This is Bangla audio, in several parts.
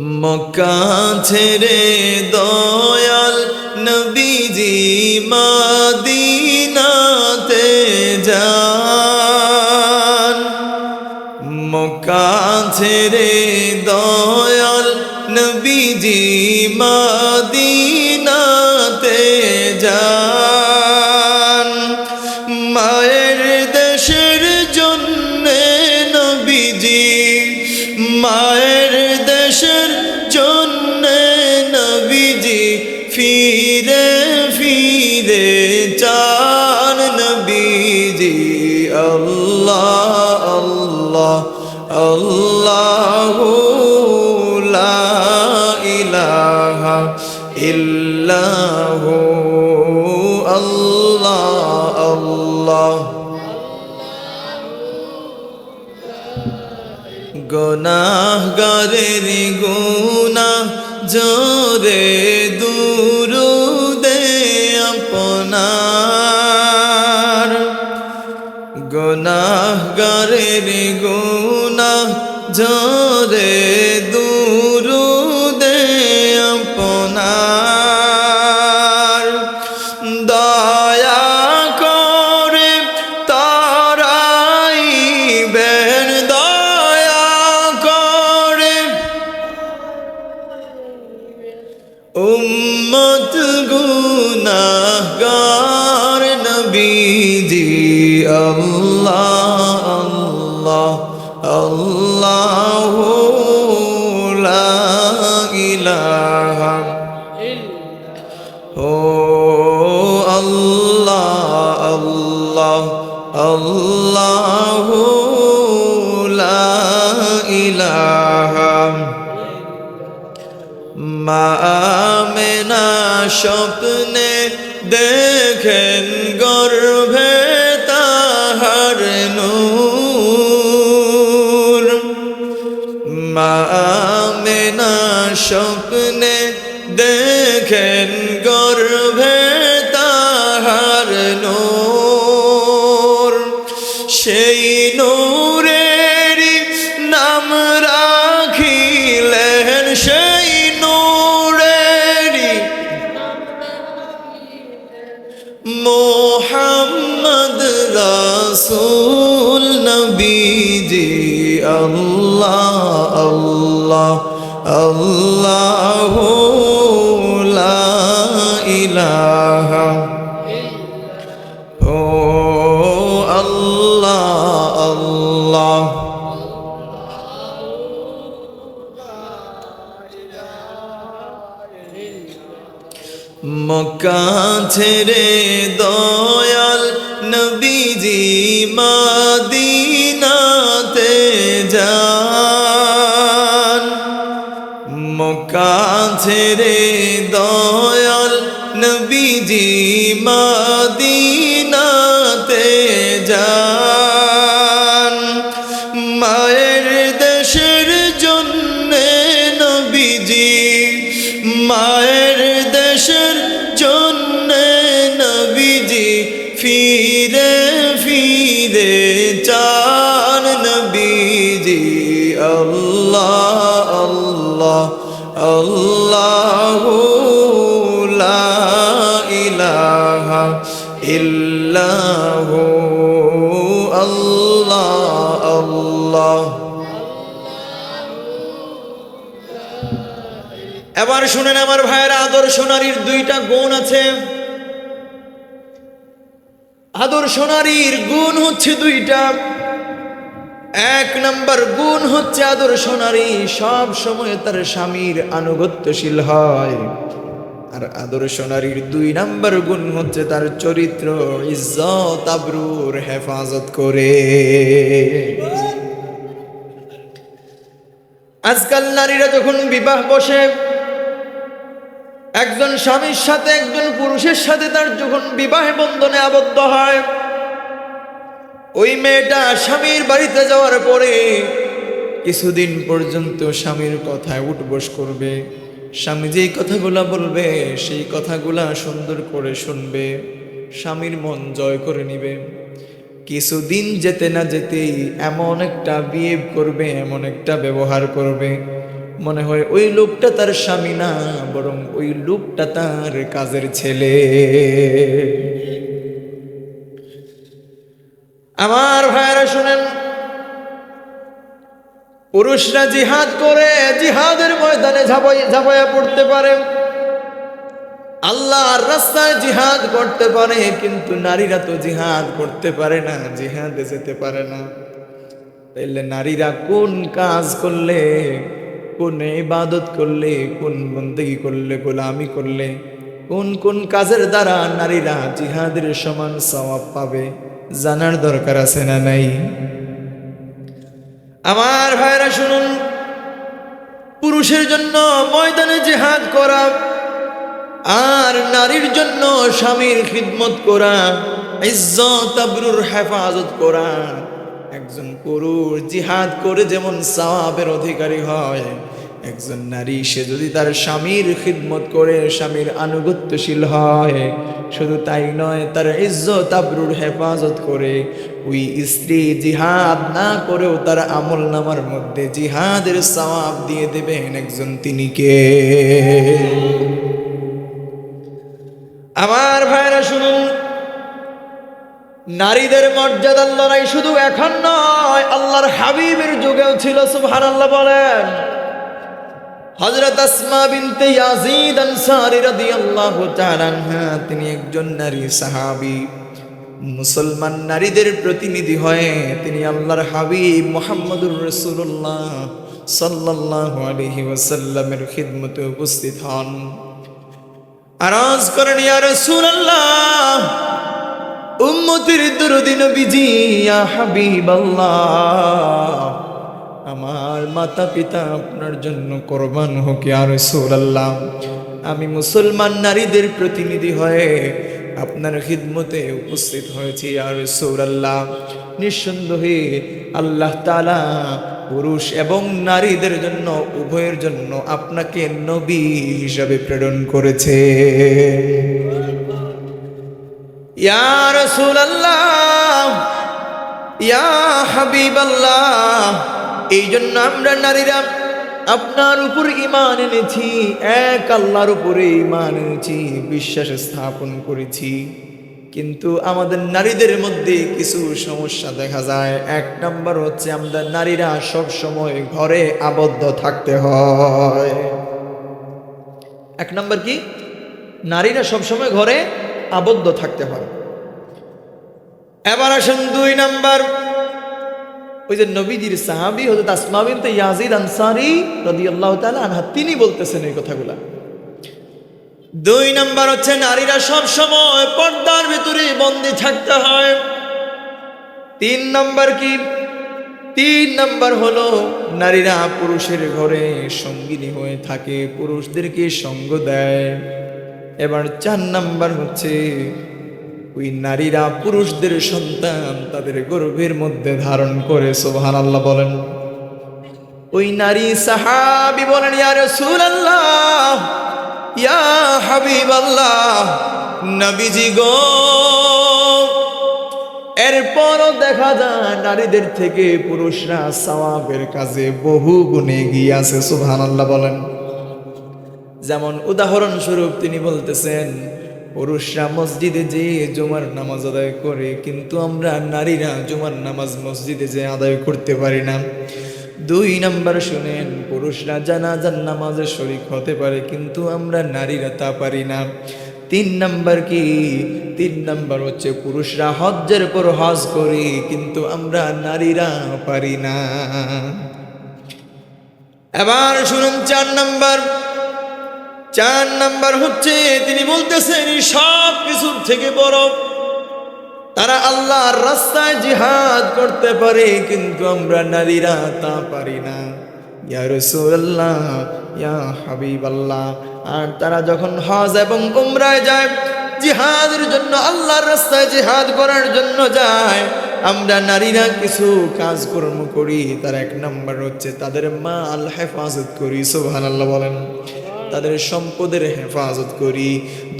মক্কা ছেড়ে দয়াল নবীজি মদিনাতে যান। মক্কা ছেড়ে দয়াল নবীজি মদিনাতে যান। মায়ের দেশের জন্যে নবীজি, মায়ের দেশের জন্যে নবীজি ফিরে ফিরে চান নবীজি। আল্লাহ আল্লাহ আল্লাহু লা ইলাহা ইল্লাহু আল্লাহ আল্লাহ। গুনাহগারের গুনাহ জোরে দুরুদে আপনার। গুনাহগারের গুনাহ জোরে দুরুদে আপনার। দয়া করে তারাইবেন, দয়া করে উম্মত গুনাহগার নবীজি। আল্লাহ আল্লাহ আল্লাহু লা ইলাহা ও আল্লাহ আল্লাহ আল্লাহু লা ইলাহা। মা আমেনা স্বপ্নে দেখেন গর্ভে তাহার নূর। মা আমেনা স্বপ্নে দেখেন গর্ভে তাহার নূর। সেই নূরেরই নাম রাখিলেন, সেই নূরেরই মোহাম্মদ রাসূল নবীজি। আল্লাহ আল্লাহ আল্লাহু লা ইলাহা ও আল্লাহ আল্লাহ। মক্কা ছেড়ে দয়াল নবীজি মদিনাতে যান। মক্কা ছেড়ে দয়াল নবীজি মদিনাতে যান। মায়ের দেশের জন্যে নবীজি, মায়ের দেশের জন্যে নবীজি ফিরে ফিরে চান নবীজি। আল্লাহ আল্লাহ আল্লাহু লা ইলাহা ইল্লাহু আল্লাহ আল্লাহ। এবার শুনেন আমার ভাইয়েরা, আদর্শ নারীর দুইটা গুণ আছে। আদর্শ নারীর গুণ হচ্ছে দুইটা। এক নাম্বার গুণ হচ্ছে আদর্শ নারী সব সময় তার স্বামীর আনুগত্যশীল হয়। আর আদর্শ নারীর দুই নাম্বার গুণ হচ্ছে তার চরিত্র, ইজ্জত আবরুর হেফাজত করে। আজকাল নারীরা যখন বিবাহ বসে, একজন স্বামীর সাথে একজন পুরুষের সাথে তার যখন বিবাহ বন্ধনে আবদ্ধ হয়, ওই মেয়েটা স্বামীর বাড়িতে যাওয়ার পরে কিছুদিন পর্যন্ত স্বামীর কথায় উঠবোস করবে। স্বামী যেই কথাগুলা বলবে সেই কথাগুলা সুন্দর করে শুনবে, স্বামীর মন জয় করে নিবে। কিছুদিন যেতে না যেতেই এমন একটা বিহেভ করবে, এমন একটা ব্যবহার করবে মনে হয় ওই লোকটা তার স্বামী না, বরং ওই লোকটা তার কাজের ছেলে। আমার ভাইরা শুনেন, পুরুষরা জিহাদ করে, জিহাদের ময়দানে ঝাঁপাইয়া পড়তে পারে, আল্লাহর রাস্তায় জিহাদ করতে পারে, কিন্তু নারীরা তো জিহাদ করতে পারে না, জিহাদে যেতে পারে না। তাইলে নারীরা কোন কাজ করলে, কোন ইবাদত করলে, কোন বন্দেগী করলে, গোলামি করলে, কোন কোন কাজের দ্বারা নারীরা জিহাদের সমান সওয়াব পাবে, জানার দরকার আছে না নাই? আমার ভাইরা শুনুন, পুরুষের জন্য ময়দানে জিহাদ করা আর নারীর জন্য স্বামীর খিদমত করা, ইজ্জত আবরুর হেফাজত করা। একজন পুরুষ জিহাদ করে যেমন সওয়াবের অধিকারী হয়, একজন নারী সে যদি তার স্বামীর খিদমত করে, স্বামীর আনুগত্যশীল হয়, শুধু তাই নয়, তার ইজ্জত আবরুর হেফাজত করে, ওই স্ত্রী জিহাদ না করেও তার আমল নামার মধ্যে জিহাদের সওয়াব দিয়ে দেবেন একজন, তিনি কে? আমার ভাইরা শুনুন, নারীদের মর্যাদার লড়াই শুধু এখন নয়, আল্লাহর হাবিবের যুগেও ছিল। সুবহানাল্লাহ বলেন। হযরত আসমা বিনতে ইয়াজিদ আনসারী রাদিয়াল্লাহু তাআলা আনহা, তিনি একজন নারী সাহাবী, মুসলমান নারীদের প্রতিনিধি হয়ে তিনি আল্লাহর হাবিব মুহাম্মদুর রাসূলুল্লাহ সাল্লাল্লাহু আলাইহি ওয়াসাল্লামের খিদমতে উপস্থিত হন। আরজ করেন, ইয়া রাসূলুল্লাহ, উম্মতের দরদি নবীজি, ইয়া হাবিবাল্লাহ, আমার মাতা পিতা আপনার জন্য কোরবান হোক ইয়া রাসূলুল্লাহ। আমি মুসলমান নারীদের প্রতিনিধি হয়ে আপনার খিদমতে উপস্থিত হয়েছি ইয়া রাসূলুল্লাহ। নিঃসন্দেহে আল্লাহ তাআলা পুরুষ এবং নারীদের জন্য, উভয়ের জন্য আপনাকে নবী হিসাবে প্রেরণ করেছে। ইয়া রাসূলুল্লাহ, ইয়া হাবিবাল্লাহ, এই জন্য আমরা নারীরা আপনার উপর ঈমান এনেছি, এক আল্লাহর উপরে ঈমান এনেছি, বিশ্বাস স্থাপন করেছি। কিন্তু আমাদের নারীদের মধ্যে কিছু সমস্যা দেখা যায়। এক নাম্বার হচ্ছে, আমরা নারীরা সব সময় ঘরে আবদ্ধ থাকতে হয়। এক নাম্বার কি? নারীরা সব সময় ঘরে আবদ্ধ থাকতে হয়। এবার আসেন দুই নাম্বার, ওই যে নবীজির সাহাবী হযরত আসমা বিনতে ইয়াজিদ আনসারী রাদিয়াল্লাহু তাআলা আনহা, তিনি বলতেছেন এই কথাগুলা। দুই নাম্বার হচ্ছে, নারীরা সব সময় পর্দার ভিতরে বন্দী থাকতে হয়। তিন নাম্বার কি? তিন নাম্বার হলো, নারীরা পুরুষের ঘরে সঙ্গিনী হয়ে থাকে, পুরুষদেরকে সঙ্গ দেয়। এবার চার নাম্বার হচ্ছে, ওই নারীরা পুরুষদের সন্তান তাদের গর্ভের মধ্যে ধারণ করে। সুবহানাল্লাহ বলেন। ওই নারী সাহাবী বলেন, ইয়া রাসূলুল্লাহ, ইয়া হাবিবাল্লাহ, নবীজি গো, এরপরও দেখা যায় নারীদের থেকে পুরুষরা সওয়াবের কাজে বহু গুণে এগিয়ে আছে। সুবহানাল্লাহ বলেন। যেমন উদাহরণস্বরূপ তিনি বলতেছেন, পুরুষরা মসজিদে যে জুমার নামাজ আদায় করে, কিন্তু আমরা নারীরা জুমার নামাজ মসজিদে যে আদায় করতে পারি না। দুই নাম্বার শুনেন, পুরুষরা জানাজার নামাজে শরীক হতে পারে, কিন্তু আমরা নারীরা তা পারি না। তিন নাম্বার কি? তিন নাম্বার হচ্ছে, পুরুষরা হজ্জের পর হজ করি, কিন্তু আমরা নারীরা পারি না। এবার শুনুন চার নাম্বার। চার নাম্বার হচ্ছে, তিনি বলতেছেন সব কিছুর থেকে বড়, তারা আল্লাহর রাস্তায় জিহাদ করতে পারে, কিন্তু আমরা নারীরা তা পারি না। ইয়া রাসূলুল্লাহ, ইয়া হাবিবাল্লাহ, আর তারা যখন হজ এবং উমরায় যায়, জিহাদের জন্য, আল্লাহর রাস্তায় জিহাদ করার জন্য যায়, আমরা নারীরা কিছু কাজকর্ম করি। তার এক নাম্বার হচ্ছে, তাদের মাল হেফাজত করি। সুবহানাল্লাহ বলেন। তাদের সম্পদের হেফাজত করি।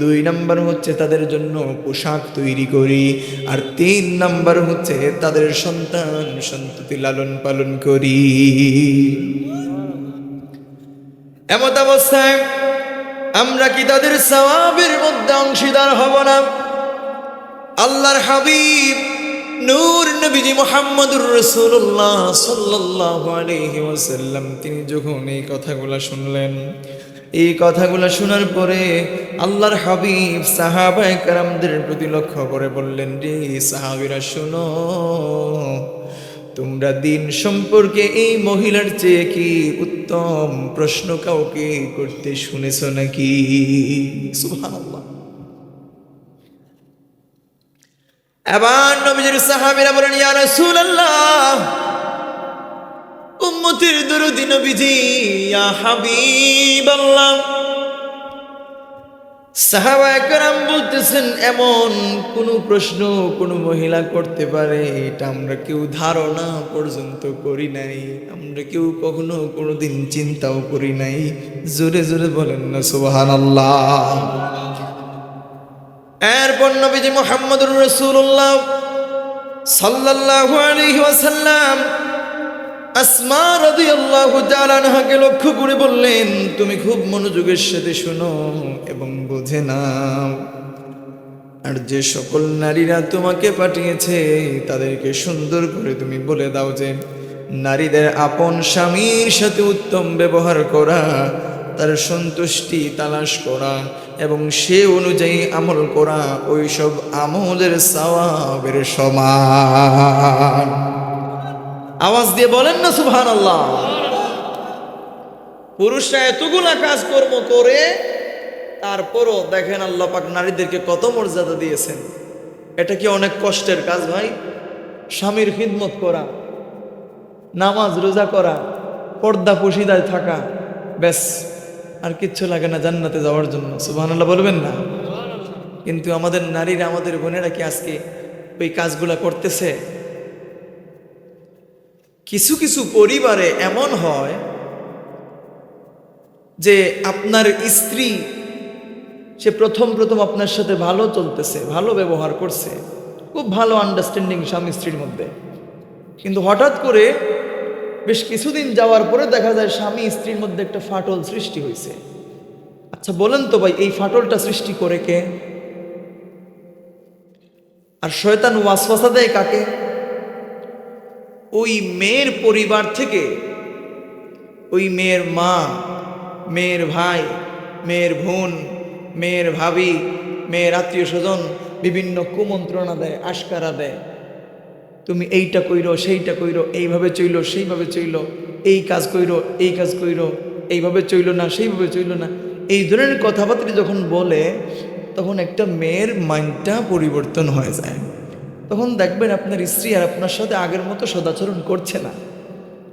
দুই নাম্বার হচ্ছে, তাদের জন্য পোশাক তৈরি করি। আর তিন নাম্বার হচ্ছে, তাদের সন্তান সন্ততি লালন পালন করি। এমত অবস্থায় আমরা কি তাদের সওয়াবের মধ্যে অংশীদার হব না? আল্লাহর হাবিব নূর নবীজি মুহাম্মদুর রাসূলুল্লাহ সাল্লাল্লাহু আলাইহি ওয়াসাল্লাম তিনি যখন এই কথাগুলো শুনলেন, এই কথাগুলো শোনার পরে আল্লাহর হাবিব সাহাবায়ে কেরামদের প্রতি লক্ষ্য করে বললেন, রে সাহাবীরা শোনো, তোমরা দিন সম্পর্কে এই মহিলার চেয়ে কি উত্তম প্রশ্ন কাউকে করতে শুনেছো নাকি? সুবহানাল্লাহ। এবার নবীজির সাহাবীরা বলেন, ইয়া রাসূলুল্লাহ, উম্মতের দরদি নবীজি, ইয়া হাবিবাল্লাহ। সাহাবায়ে কেরাম বলতেছেন, এমন কোন প্রশ্ন কোন মহিলা করতে পারে এটা আমরা কেউ ধারণা পর্যন্ত করি নাই, আমরা কেউ কখনো কোনোদিন চিন্তাও করি নাই। জোরে জোরে বলেন না সুবহানাল্লাহ। এরপর নবীজি মুহাম্মদুর রাসূলুল্লাহ সাল্লাল্লাহু আলাইহি ওয়াসাল্লাম আসমা রাদিয়াল্লাহু তাআলা আনহাকে লক্ষ্য করে বললেন, তুমি খুব মনোযোগের সাথে শোনো এবং বুঝে নাও, আর যে সকল নারীরা তোমাকে পাঠিয়েছে তাদেরকে সুন্দর করে তুমি বলে দাও যে নারীদের আপন স্বামীর সাথে উত্তম ব্যবহার করা, তার সন্তুষ্টি তালাশ করা এবং সে অনুযায়ী আমল করা ওই সব আমলের সওয়াবের সমান। আওয়াজ দিয়ে বলেন না সুবহানাল্লাহ। পুরুষরা এতগুলা কাজকর্ম করে তারপরও দেখেন আল্লাহ পাক নারীদেরকে কত মর্যাদা দিয়েছেন। এটা কি অনেক কষ্টের কাজ ভাই? স্বামীর খিদমত করা, নামাজ রোজা করা, পর্দা পশিদায় থাকা, ব্যাস আর কিচ্ছু লাগে না জান্নাতে যাওয়ার জন্য। সুবহানাল্লাহ বলবেন না? কিন্তু আমাদের নারীরা, আমাদের বোনেরা কি আজকে ওই কাজগুলা করতেছে? কিছু কিছু পরিবারে এমন হয় যে আপনার স্ত্রী সে প্রথম আপনার সাথে ভালো চলতেছে, ভালো ব্যবহার করছে, খুব ভালো আন্ডারস্ট্যান্ডিং স্বামী স্ত্রীর মধ্যে, কিন্তু হঠাৎ করে বেশ কিছুদিন যাওয়ার পরে দেখা যায় স্বামী স্ত্রীর মধ্যে একটা ফাটল সৃষ্টি হয়েছে। আচ্ছা বলেন তো ভাই, এই ফাটলটা সৃষ্টি করে কে? আর শয়তান ওয়াসওয়াসা দেয় কাকে? ওই মেয়ের পরিবার থেকে, ওই মেয়ের মা, মেয়ের ভাই, মেয়ের বোন, মেয়ের ভাবি, মেয়ের আত্মীয় স্বজন বিভিন্ন কুমন্ত্রণা দেয়, আশকারা দেয়, তুমি এইটা কইরো, সেইটা কইরো, এইভাবে চইল, সেইভাবে চইল, এই কাজ কইরো, এই কাজ কইরো, এইভাবে চইল না, সেইভাবে চইল না। এই ধরনের কথাবার্তা যখন বলে তখন একটা মেয়ের মাইন্ডটা পরিবর্তন হয়ে যায়। তখন দেখবেন আপনার স্ত্রী আর আপনার সাথে আগের মতো সদাচরণ করছে না,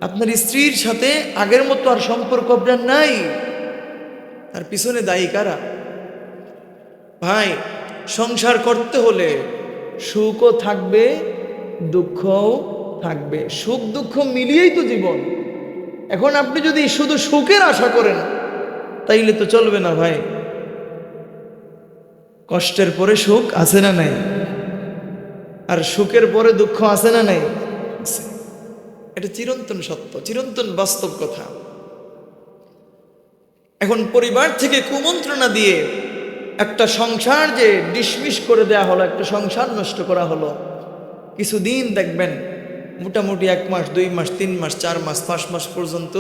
আপনার স্ত্রীর সাথে আগের মতো আর সম্পর্ক আপনার নাই। তার পিছনে দায়ী কারা? ভাই, সংসার করতে হলে সুখও থাকবে, দুঃখও থাকবে, সুখ দুঃখ মিলিয়েই তো জীবন। এখন আপনি যদি শুধু সুখের আশা করেন তাইলে তো চলবে না ভাই। কষ্টের পরে সুখ আছে না নাই? আর সুখের পরে দুঃখ আছে না নাই? এটা চিরন্তন সত্য, চিরন্তন বাস্তব কথা। এখন পরিবার থেকে কুমন্ত্রণা দিয়ে একটা সংসার যে ডিসমিস করে দেয়া হলো, একটা সংসার নষ্ট করা হলো, কিছুদিন দেখবেন মোটামুটি 1 মাস, 2 মাস, 3 মাস, 4 মাস, 5 মাস পর্যন্ত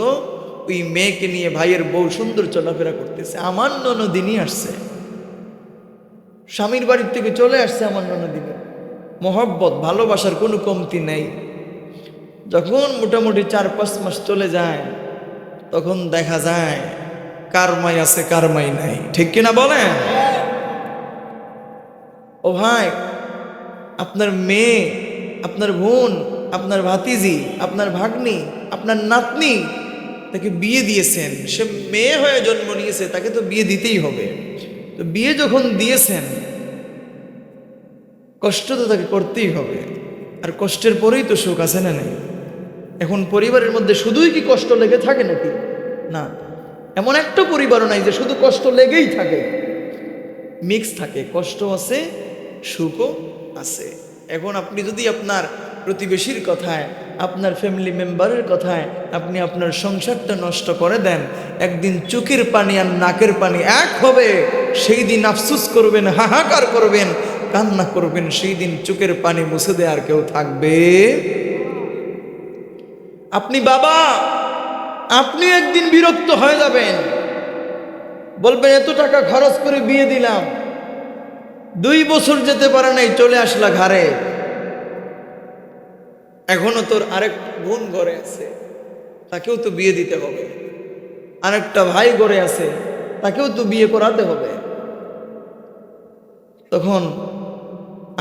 ওই মেয়েকে নিয়ে ভাইয়ের বউ সুন্দর চলাফেরা করতেছে। আমার ননদিনী আসছে, স্বামীর বাড়ির থেকে চলে আসছে আমার ননদিনী, মহব্বত ভালোবাসার কোনো কমতি নেই। যখন মোটামুটি 4-5 মাস চলে যায় তখন দেখা যায় কারমাই আছে, কারমাই নাই। ঠিক কিনা বলেন? ও ভাই, আপনার মেয়ে, আপনার বোন, আপনার ভাতিজি, আপনার ভাগ্নি, আপনার নাতনি, তাকে বিয়ে দিয়েছেন, সে মেয়ে হয়ে জন্ম নিয়েছে, তাকে তো বিয়ে দিতেই হবে। তো বিয়ে যখন দিয়েছেন কষ্ট তো তাকে করতেই হবে, আর কষ্টের পরেই তো সুখ আছে না নাই? এখন পরিবারের মধ্যে শুধুই কি কষ্ট লেগে থাকে নাকি? না, এমন একটা পরিবারও নাই যে শুধু কষ্ট লেগেই থাকে, মিক্স থাকে, কষ্ট আছে, সুখও আছে। এখন আপনি যদি আপনার প্রতিবেশীর কথায় আপনার ফ্যামিলি মেম্বারের কথায় আপনি আপনার সংসারটা নষ্ট করে দেন, একদিন চোখের পানি আর নাকের পানি এক হবে। সেই দিন আফসোস করবেন, হাহাকার করবেন, কান্না করবেন। সেই দিন চোখের পানি মুছে দেওয়ার কেউ থাকবে। আপনি বাবা, আপনি একদিন বিরক্ত হয়ে যাবেন, বলবেন এত টাকা খরচ করে বিয়ে দিলাম, 2 বছর যেতে পারে নাই, চলে আসলা ঘরে, এখনো তোর আরেক বোন ঘরে আছে, তাকেও তো বিয়ে দিতে হবে, আরেকটা ভাই ঘরে আছে, তাকেও তো বিয়ে করাতে হবে। তখন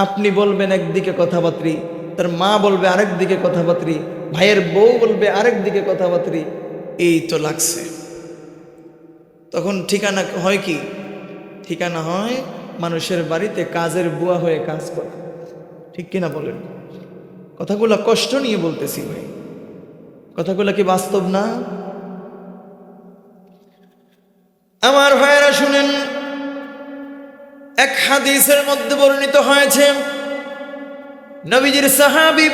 আপনি বলবেন একদিকে কথাবার্তি, তার মা বলবে আরেক দিকে কথাবার্তি, ভাইয়ের বউ বলবে আরেক দিকে কথাবার্তি, এই তো লাগছে। তখন ঠিকানা হয় কি? ঠিকানা হয় মানুষের বাড়িতে কাজের বুয়া হয়ে কাজ করা। ঠিক কিনা বলেন? কথাগুলো কষ্ট নিয়ে বলতেছি ভাই, কথাগুলো কি বাস্তব না? আমার ভাইয়েরা শুনেন, এক হাদিসের মধ্যে বর্ণিত হয়েছে, নবীজির সাহাবী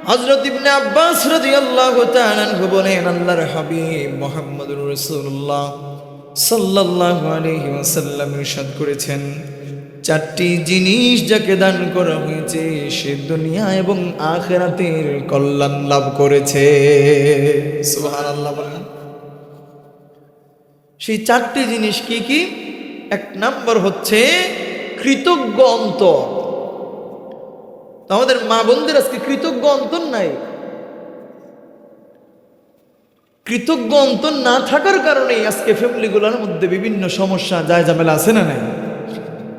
হযরত ইবনে আব্বাস রাদিয়াল্লাহু তাআলা আনহু বলেন, আল্লাহর হাবিব মুহাম্মদুর রাসূলুল্লাহ সাল্লাল্লাহু আলাইহি ওয়াসাল্লাম ইরশাদ করেছেন, 4টি জিনিস যাকে দান করা হয়েছে সে দুনিয়া এবং আখিরাতের কল্যাণ লাভ করেছে। সুবহানাল্লাহ বলেন। সেই 4টি জিনিস কি কি? 1 নাম্বার হচ্ছে কৃতজ্ঞ অন্তর। আমাদের মা বোনদের আজকে কৃতজ্ঞ অন্তর নাই। কৃতজ্ঞ অন্তর না থাকার কারণেই আজকে ফ্যামিলিগুলোর মধ্যে বিভিন্ন সমস্যা যায় ঝামেলা আছে না নাই?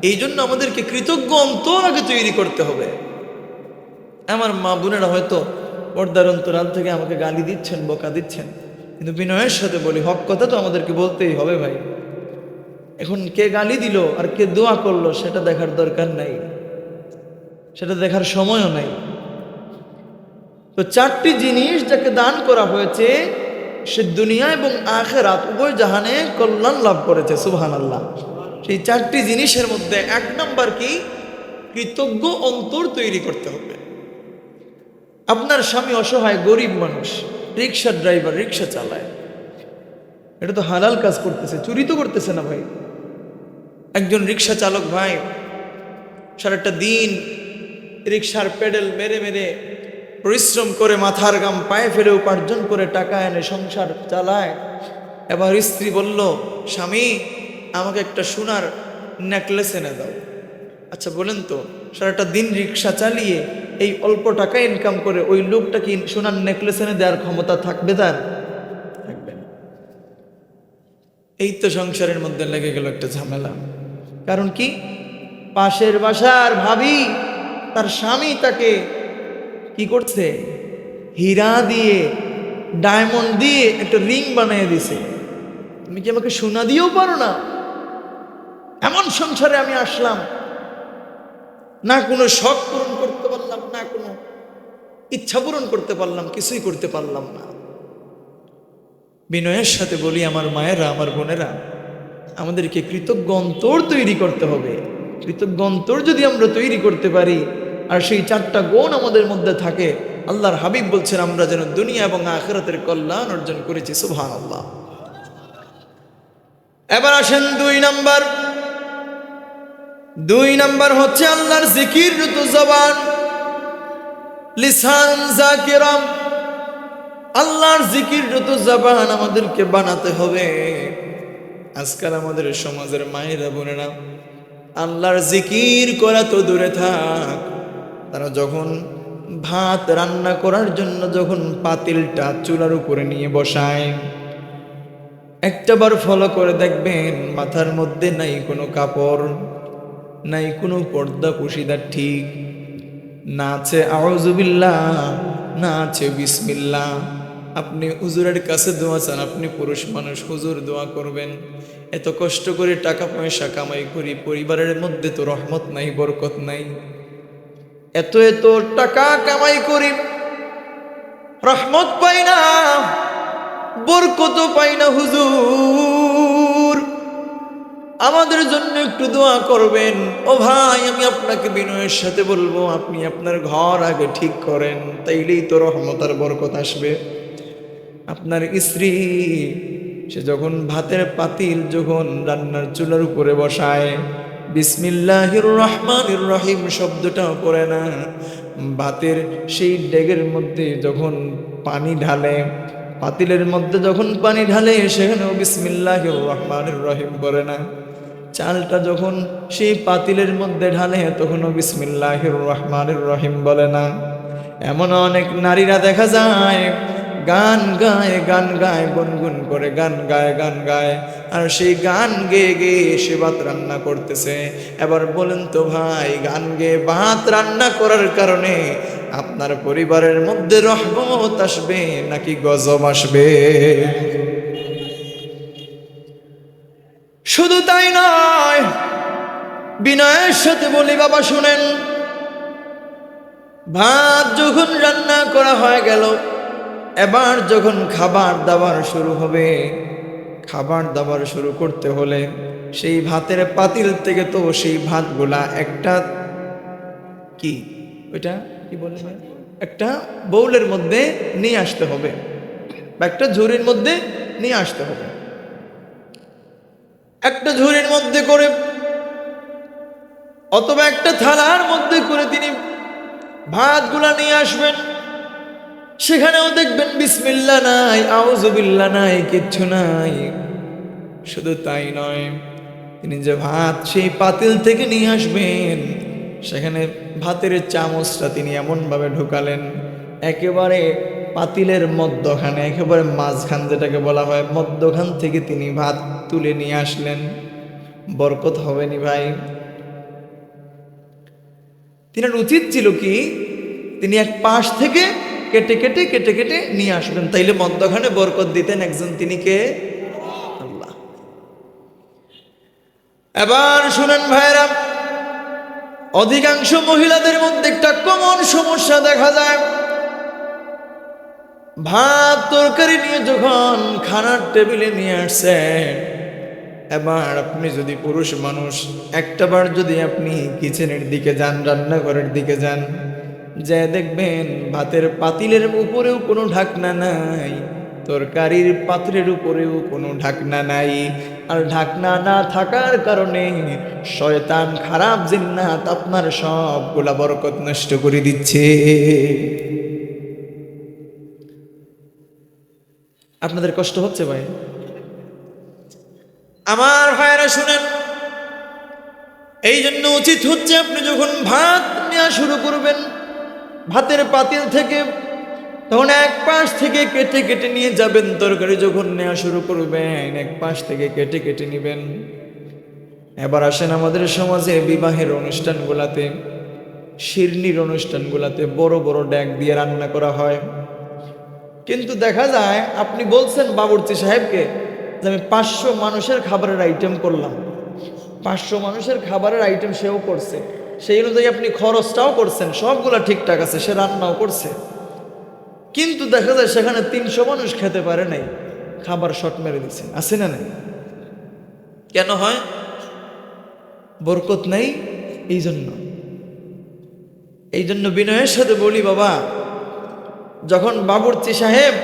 এই জন্য আমাদেরকে কৃতজ্ঞ অন্তর আগে তৈরি করতে হবে। আমার মা বোনেরা হয়তো পর্দার অন্তরাল থেকে আমাকে গালি দিচ্ছেন, বকা দিচ্ছেন, কিন্তু বিনয়ের সাথে বলি, হক কথা তো আমাদেরকে বলতেই হবে ভাই। এখন কে গালি দিল আর কে দোয়া করলো সেটা দেখার দরকার নাই, সেটা দেখার সময়ও নাই। তো 4টি জিনিস যাকে দান করা হয়েছে সে দুনিয়া এবং আখিরাত উভয় জাহানে কল্যাণ লাভ করেছে। সুবহানাল্লাহ। সেই 4টি জিনিসের মধ্যে 1 নাম্বার কি? কৃতজ্ঞ অন্তর তৈরি করতে হবে। আপনার স্বামী অসহায়, গরিব মানুষ, রিক্সার ড্রাইভার, রিক্সা চালায়, এটা তো হালাল কাজ করতেছে, চুরি তো করতেছে না ভাই। একজন রিক্সা চালক ভাই সারাটা দিন রিক্সার পেডেল মেরে মেরে পরিশ্রম করে মাথার ঘাম পায়ে ফেলে উপার্জন করে টাকা এনে সংসার চালায়। এবার স্ত্রী বলল, স্বামী আমাকে একটা সোনার নেকলেস এনে দাও। আচ্ছা বলেন তো, সারাটা দিন রিক্সা চালিয়ে এই অল্প টাকা ইনকাম করে ওই লোকটা কি সোনার নেকলেস এনে দেওয়ার ক্ষমতা থাকবে? তার থাকবে না। এই তো সংসারের মধ্যে লেগে গেল একটা ঝামেলা। কারণ কি? পাশের বাসার ভাবি তার স্বামী তাকে কি করছে? হীরা দিয়ে, ডায়মন্ড দিয়ে একটা রিং বানিয়ে দিছে। তুমি কি আমাকে সোনা দিয়েও পারো না? এমন সংসারে আমি আসলাম, না কোনো শখ পূরণ করতে পারলাম, না কোনো ইচ্ছা পূরণ করতে পারলাম, কিছুই করতে পারলাম না। বিনয়ের সাথে বলি, আমার মায়েরা, আমার বোনেরা, আমাদেরকে কৃতজ্ঞ অন্তর তৈরি করতে হবে। কৃতজ্ঞ অন্তর যদি আমরা তৈরি করতে পারি আর সেই 4টা গুণ আমাদের মধ্যে থাকে, আল্লাহর হাবিব বলছেন আমরা যেন দুনিয়া এবং আখিরাতের কল্যাণ অর্জন করেছি। সুবহানাল্লাহ। এবার আসেন 2 নাম্বার হচ্ছে আল্লাহর জিকির রত জবান, লিসান যাকিরাম। আল্লাহর জিকির রত জবান আমাদেরকে বানাতে হবে। আজকাল আমাদের সমাজের মায়েরা বোনেরা আল্লাহর জিকির করা তো দূরে থাক, তারা যখন ভাত রান্না করার জন্য যখন পাতিলটা চুলার উপরে নিয়ে বসায়, একটাবার ফলো করে দেখবেন মাথার মধ্যে নাই কোনো কাপড়, নাই কোনো পর্দা পুশিদার, ঠিক না আছে আউযুবিল্লাহ, না আছে বিসমিল্লাহ। আপনি হুজুরের কাছে দোয়া চান, আপনি পুরুষ মানুষ, হুজুর দোয়া করবেন। এত কষ্ট করে টাকা পয়সা কামাই করি, পরিবারের মধ্যে তো রহমত নাই, বরকত নাই। এত এত টাকা কামাই করি, রহমত পাই না, বরকত পাই না হুজুর। আমাদের জন্য একটু দোয়া করবেন। ও ভাই, আমি আপনাকে বিনয়ের সাথে বলবো, আপনি আপনার ঘর আগে ঠিক করেন, তাইলেই তো রহমত আর বরকত আসবে। আপনার স্ত্রী সে যখন ভাতের পাতিল যখন রান্নার চুলার উপরে বসায়, বিসমিল্লাহির রহমানির রহিম শব্দটাও পড়ে না, ভাতের সেই ডেগের মধ্যে যখন পানি ঢালে, পাতিলের মধ্যে যখন পানি ঢালে, সেখানেও বিসমিল্লাহির রহমানির রহিম পড়ে না। চালটা যখন সেই পাতিলের মধ্যে ঢালে, তখনও বিসমিল্লাহির রহমানির রহিম বলে না। এমন অনেক নারীরা দেখা যায় গান গায় গুনগুন করে গান গায়, আর সেই গান গেয়ে গেয়ে সে ভাত রান্না করতেছে। এবার বলেন তো ভাই, গান গেয়ে ভাত রান্না করার কারণে আপনার পরিবারের মধ্যে রহমত আসবে নাকি গজব আসবে? শুধু তাই নয়, বিনয়ের সাথে বলি বাবা শুনেন, ভাত যখন রান্না করা হয়ে গেল, এবার যখন খাবার দাবার শুরু হবে, খাবার দাবার শুরু করতে হলে সেই ভাতের পাতিল থেকে তো সেই ভাতগুলা একটা কি ওইটা কি বলে একটা বাউলের মধ্যে নিয়ে আসতে হবে, বা একটা ঝুড়ির মধ্যে নিয়ে আসতে হবে। একটা ঝুড়ির মধ্যে করে অথবা একটা থালার মধ্যে করে তিনি ভাতগুলা নিয়ে আসবেন। সেখানেও দেখবেন বিসমিল্লাহ নাই, আউযুবিল্লাহ নাই, কিচ্ছু নাই। শুধু তাই নয়, তিনি যে ভাত সেই পাতিল থেকে নিয়ে আসবেন, সেখানে ভাতের চামচটা তিনি এমনভাবে ঢুকালেন, একেবারে পাতিলের মধ্যখানে, একেবারে মাঝখান যেটাকে বলা হয়, মধ্যখান থেকে তিনি ভাত তুলে নিয়ে আসলেন। বরকত হবে নি ভাই? তিনার উচিত ছিল কি, তিনি এক পাশ থেকে কেটে কেটে কেটে কেটে নিয়ে আসবেন, তাইলে মধ্যখানে বরকত দিতেন একজন, তিনি কে? আল্লাহ। এবার শুনেন ভাইরা, অধিকাংশ মহিলাদের মধ্যে একটা কমন সমস্যা দেখা যায়, ভাত তরকারি নিয়ে যখন খানার টেবিলে নিয়ে আসছেন, এবার আপনি যদি পুরুষ মানুষ, একটাবার যদি আপনি কিচেনের দিকে যান, রান্নাঘরের দিকে যান, যে দেখবেন ভাতের পাতিলের উপরেও কোনো ঢাকনা নাই, তরকারির পাত্রের উপরেও কোনো ঢাকনা নাই। আর ঢাকনা না থাকার কারণে শয়তান, খারাপ জিন্নাত আপনার সবগুলা বরকত নষ্ট করে দিচ্ছে। আপনাদের কষ্ট হচ্ছে ভাই? আমার ভাইরা শুনেন, এই জন্য উচিত হচ্ছে আপনি যখন ভাত নেওয়া শুরু করবেন ভাতের পাতিল থেকে, তখন এক পাশ থেকে কেটে কেটে নিয়ে যাবেন। তরকারি যখন নেওয়া শুরু করবেন, এক পাশ থেকে কেটে কেটে নেবেন। এবার আসেন, আমাদের সমাজে বিবাহের অনুষ্ঠানগুলাতে, শিরনির অনুষ্ঠানগুলাতে বড় বড় ড্যাক দিয়ে রান্না করা হয়, কিন্তু দেখা যায় আপনি বলছেন বাবুর্চি সাহেবকে যে আমি 500 মানুষের খাবারের আইটেম করলাম, 500 মানুষের খাবারের আইটেম সেও করছে, সেই অনুযায়ী আপনি খরচটাও করছেন, সবগুলা ঠিকঠাক আছে, সে রান্নাও করছে, কিন্তু দেখা যায় সেখানে 300 মানুষ খেতে পারে নাই, খাবার শর্ট মেরে দিচ্ছে। আছে না নাই? কেন হয়? বরকত নাই। এই জন্য বিনয়ের সাথে বলি বাবা, যখন বাবুর্চি সাহেব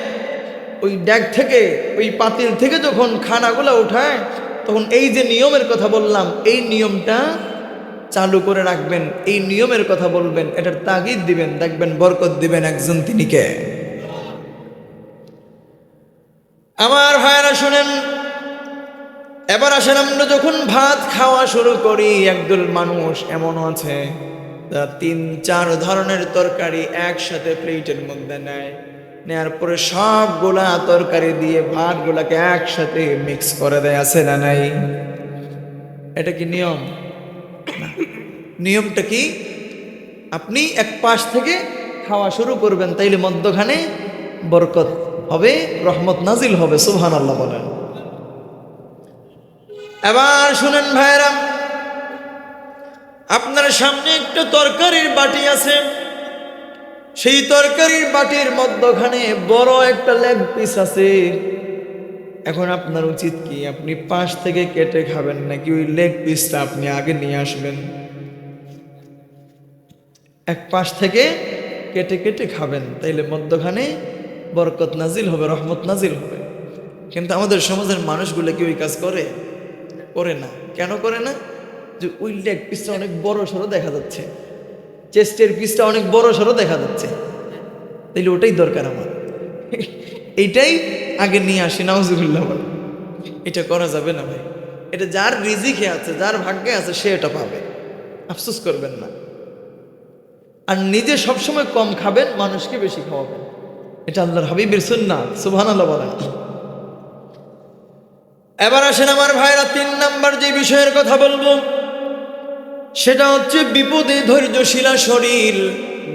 ওই ড্যাগ থেকে, ওই পাতিল থেকে যখন খানাগুলো উঠায়, তখন এই যে নিয়মের কথা বললাম, এই নিয়মটা চালু করে রাখবেন, এই নিয়মের কথা বলবেন, এটার তাগিদ দিবেন, দেখবেন বরকত দিবেন একজন, তিনি কে? আমার ভাইরা শুনেন, এবার আসেন, আমরা যখন ভাত খাওয়া শুরু করি, একদল মানুষ এমনও আছে যারা 3-4 ধরনের তরকারি একসাথে প্লেটের মধ্যে নেয়, নেয়ার পরে সবগুলা তরকারি দিয়ে ভাতগুলাকে একসাথে মিক্স করে দেয়। আছে না নাই? এটা কি নিয়ম? নিয়মটা কি? আপনি এক পাশ থেকে খাওয়া শুরু করবেন, তাইলে মধ্যখানে বরকত হবে, রহমত নাজিল হবে। সুবহানাল্লাহ বলেন। এবার শুনেন ভাইরা, আপনার সামনে একটা তরকারির বাটি আছে, সেই তরকারির বাটির মধ্যখানে বড় একটা লেগ পিস আছে, এখন আপনার উচিত কি, আপনি পাশ থেকে কেটে খাবেন নাকি ওই লেগ পিসটা আপনি আগে নিয়ে আসবেন? এক পাশ থেকে কেটে কেটে খাবেন, তাইলে মধ্যখানে বরকত নাজিল হবে, রহমত নাজিল হবে। কিন্তু আমাদের সমাজের মানুষগুলো কি ওই কাজ করে? করে না। কেন করে না? যে ওই লেগ পিসটা অনেক বড় সড়ো দেখা যাচ্ছে, চেস্টের পিসটা অনেক বড় সড়ো দেখা যাচ্ছে, তাইলে ওটাই দরকার আমার, এইটাই আগে নিয়ে আসি। নাউজুবিল্লাহ বলে, এটা করা যাবে না ভাই। এটা যার রিজিকে আছে, যার ভাগ্যে আছে, সে এটা পাবে, আফসোস করবেন না। আর নিজে সবসময় কম খাবেন, মানুষকে বেশি খাওয়াবেন, এটা আল্লাহর হাবিবের সুন্নাত। সুবহানাল্লাহ বলেন। এবার আসেন আমার ভাইরা, 3 নাম্বার যে বিষয়ের কথা বলবো সেটা হচ্ছে বিপদে ধৈর্যশীলা শরীর।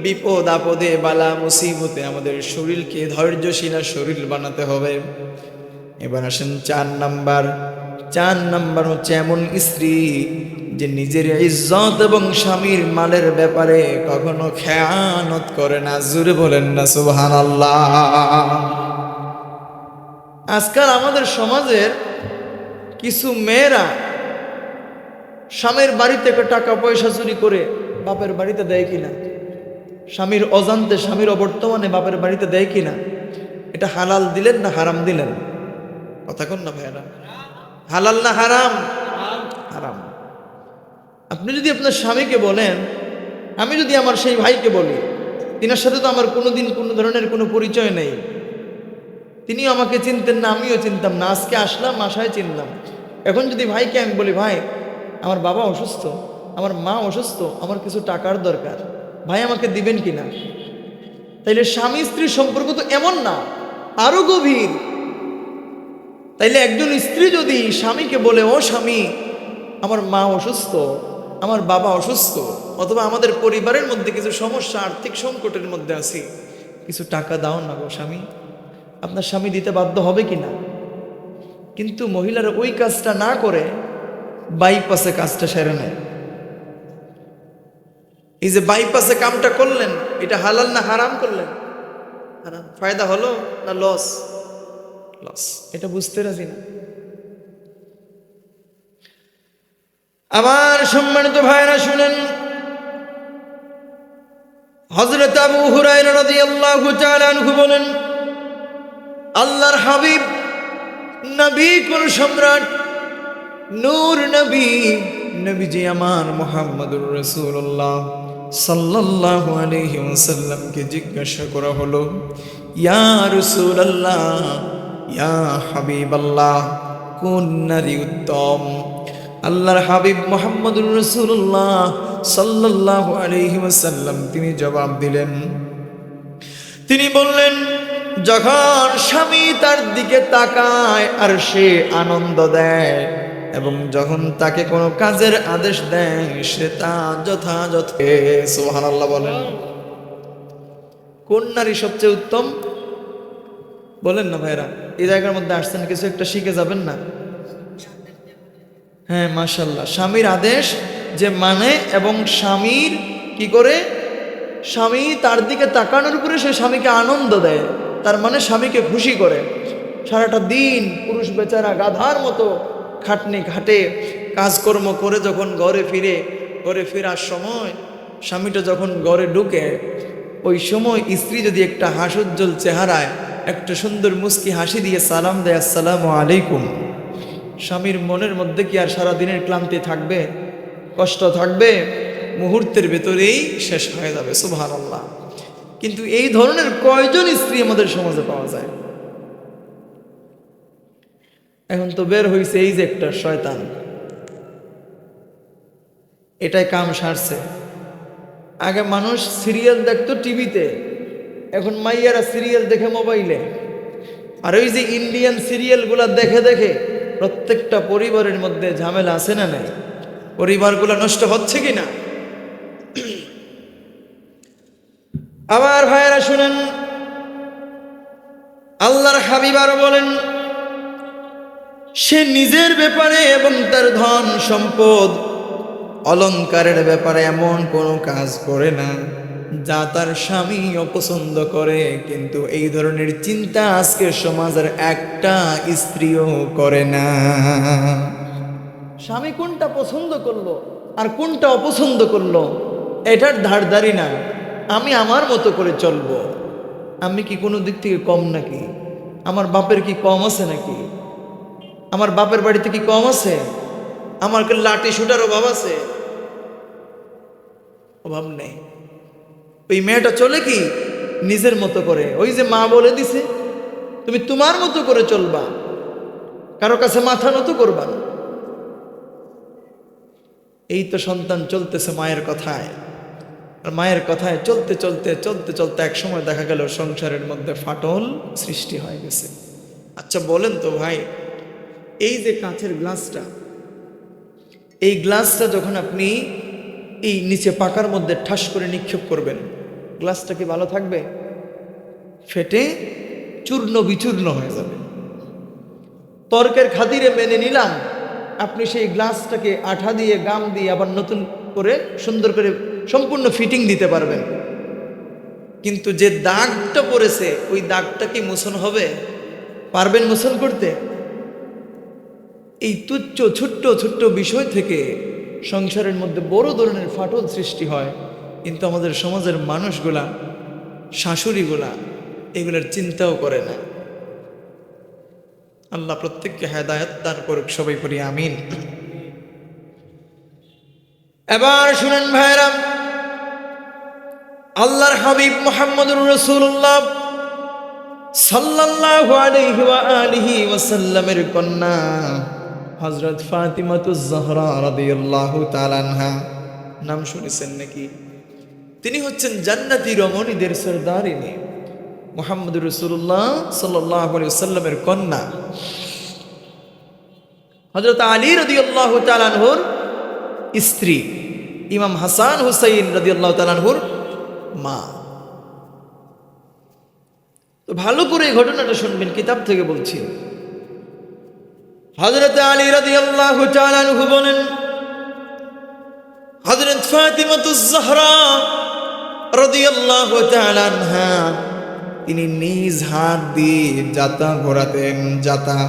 বিপদ আপদে বালা মুসিবতে আমাদের শরীরকে ধৈর্যশীলা শরীর বানাতে হবে। এবার আসেন 4 নাম্বার। 4 নাম্বার হচ্ছে এমন স্ত্রী যে নিজের ইজ্জত এবং স্বামীর মালের ব্যাপারে কখনো খেয়ানত করে না। জোরে বলেন না সুবহানাল্লাহ। আজকাল আমাদের সমাজের কিছু মেয়েরা স্বামীর বাড়ি থেকে টাকা পয়সা চুরি করে বাপের বাড়িতে দেয় কিনা, স্বামীর অজান্তে, স্বামীর অবর্তমানে বাপের বাড়িতে দেয় কিনা, এটা হালাল দিলেন না হারাম দিলেন? কথা কোন না ভাইরা, হালাল না হারাম? হারাম। আপনি যদি আপনার স্বামীকে বলেন, আমি যদি আমার সেই ভাইকে বলি, তিনার সাথে তো আমার কোনোদিন কোনো ধরনের কোনো পরিচয় নেই, তিনিও আমাকে চিনতেন না, আমিও চিনতাম না, আজকে আসলাম, আশায় চিনলাম। এখন যদি ভাইকে আমি বলি, ভাই আমার বাবা অসুস্থ, আমার মা অসুস্থ, আমার কিছু টাকার দরকার, ভাই আমাকে দিবেন কিনা? তাইলে স্বামী স্ত্রীর সম্পর্ক তো এমন না, আরো গভীর। তাইলে একজন স্ত্রী যদি স্বামীকে বলে, ও স্বামী আমার মা অসুস্থ, আমার বাবা অসুস্থ, অথবা আমাদের পরিবারের মধ্যে কিছু সমস্যা, আর্থিক সংকটের মধ্যে আছি, কিছু টাকা দাও না গো স্বামী, আপনার স্বামী দিতে বাধ্য হবে কিনা? কিন্তু মহিলারা ওই কাজটা না করে বাইপাসে কাজটা সেরে নেয়। এই যে বাইপাসে কামটা করলেন, এটা হালাল না হারাম করলেন? হারাম। ফায়দা হলো না লস? লস। এটা বুঝতে রাজি না। আমার সম্মানিত ভাইরা শুনেন, হযরত আবু হুরায়রা রাদিয়াল্লাহু তাআলা আনহু বলেন, আল্লাহর হাবিব নবী কুল সম্রাট নূর নবী নবীজি আমার মুহাম্মদুর রাসূলুল্লাহ সাল্লাল্লাহু আলাইহি ওয়াসাল্লামকে জিজ্ঞাসা করা হলো, ইয়া রাসূলুল্লাহ, ইয়া হাবিবাল্লাহ, কোন নারী উত্তম? আল্লাহর হাবিব মুহাম্মদুর রাসূলুল্লাহ সাল্লাল্লাহু আলাইহি ওয়াসাল্লাম তিনি জবাব দিলেন, তিনি বললেন, যখন স্বামী তার দিকে তাকায় আর সে আনন্দ দেয়, এবং যখন তাকে কোনো কাজের আদেশ দেয় সে তা যথাযথ। সুবহানাল্লাহ বলেন। কোন নারী সবচেয়ে উত্তম বলেন না ভাইরা? এই জায়গার মধ্যে আসছেন, কিছু একটা শিখে যাবেন না? হ্যাঁ মাশাআল্লাহ। স্বামীর আদেশ যে মানে, এবং স্বামীর কি করে, স্বামী তার দিকে তাকানোর উপরে সে স্বামীকে আনন্দ দেয়, তার মানে স্বামীকে খুশি করে। সারাটা দিন পুরুষ বেচারা গাধার মতো খাটনি ঘাটে, কাজকর্ম করে যখন ঘরে ফেরার সময় স্বামীটা যখন ঘরে ঢুকে, ওই সময় স্ত্রী যদি একটা হাস্যোজ্জ্বল চেহারায় একটা সুন্দর মুস্কি হাসি দিয়ে সালাম দেয়, আসসালামু আলাইকুম, স্বামীর মনের মধ্যে কি আর সারা দিনের ক্লান্তি থাকবে, কষ্ট থাকবে? মুহূর্তের ভেতরেই শেষ হয়ে যাবে। সুবহানাল্লাহ। কিন্তু এই ধরনের কয়জন স্ত্রী আমাদের সমাজে পাওয়া যায়? এখন তো বের হয়েছে এই যে একটা শয়তান, এটাই কাম সারছে। আগে মানুষ সিরিয়াল দেখতো টিভিতে, এখন মাইয়ারা সিরিয়াল দেখে মোবাইলে। আর ওই যে ইন্ডিয়ান সিরিয়ালগুলা দেখে দেখে প্রত্যেকটা পরিবারের মধ্যে ঝামেলা আছে না নাই? পরিবারগুলো নষ্ট হচ্ছে কিনা? আমার ভাইয়েরা শুনেন, আল্লাহর হাবিব আরো বলেন, সে নিজের ব্যাপারে এবং তার ধন সম্পদ অলংকারের ব্যাপারে এমন কোনো কাজ করে না যা তার স্বামী অপছন্দ করে, কিন্তু এই ধরনের চিন্তা আজকের সমাজের একটা স্ত্রীও করে না। স্বামী কোনটা পছন্দ করলো আর কোনটা অপছন্দ করলো এটার ধারধারি না, আমি আমার মতো করে চলবো। আমি কি কোনো দিক থেকে কম নাকি? আমার বাপের কি কম আছে নাকি? আমার বাপের বাড়িতে কি কম আছে? আমার কি লাঠি শুটার অভাব আছে? অভাব নেই। ওই মেয়েটা চলে কি নিজের মতো করে। ওই যে মা বলে দিছে তুমি তোমার মতো করে চলবা, কারো কাছে মাথা নত করবা না। এই তো সন্তান চলতেছে মায়ের কথায়, আর মায়ের কথায় চলতে চলতে চলতে চলতে এক সময় দেখা গেল সংসারের মধ্যে ফাটল সৃষ্টি হয়ে গেছে। আচ্ছা বলেন তো ভাই, এই যে কাঁচের গ্লাসটা, এই গ্লাসটা যখন আপনি এই নিচে পাকার মধ্যে ঠাস করে নিক্ষেপ করবেন, গ্লাসটা কি ভালো থাকবে? ফেটে চূর্ণ বিচূর্ণ হয়ে যাবে। তর্কের খাতিরে মেনে নিলাম আপনি সেই গ্লাসটাকে আঠা দিয়ে গাম দিয়ে আবার নতুন করে সুন্দর করে সম্পূর্ণ ফিটিং দিতে পারবেন, কিন্তু যে দাগটা পড়েছে ওই দাগটা কি মোছন হবে? পারবেন মোছন করতে? এই তুচ্ছ ছোট্ট ছোট্ট বিষয় থেকে সংসারের মধ্যে বড় ধরনের ফাটল সৃষ্টি হয়, কিন্তু আমাদের সমাজের মানুষগুলা, শাশুড়িগুলা এগুলার চিন্তাও করে না। আল্লাহ প্রত্যেককে হেদায়েত দান করুক, সবাই করি আমিন। এবার শুনেন ভাইরা, আল্লাহর হাবিব মুহাম্মদুর রাসূলুল্লাহ সাল্লাল্লাহু আলাইহি ওয়া আলিহি ওয়াসাল্লামের কন্যা হযরত ফাতিমাতুজ জাহরা রাদিয়াল্লাহু তাআলা আনহা, নাম শুনেছেন নাকি? তিনি হচ্ছেন জান্নাতি রমণীদের সরদারিনী, মুহাম্মদুর রাসূলুল্লাহ সাল্লাল্লাহু আলাইহি ওয়াসাল্লামের কন্যা, হযরত আলী রাদিয়াল্লাহু তাআলা আনহুর স্ত্রী, ইমাম হাসান হুসাইন রাদিয়াল্লাহু তাআলা আনহুর মা। তো ভালো করে এই ঘটনাটা শুনবেন, কিতাব থেকে বলছি। হযরত আলী রাদিয়াল্লাহু তাআলা আনহু বলেন, হযরত ফাতিমাতুজ জাহরা রাদিয়াল্লাহু তাআলা আনহা তিনি নিজ হাত দিয়ে জাতা ঘোরাতেন। জাতা,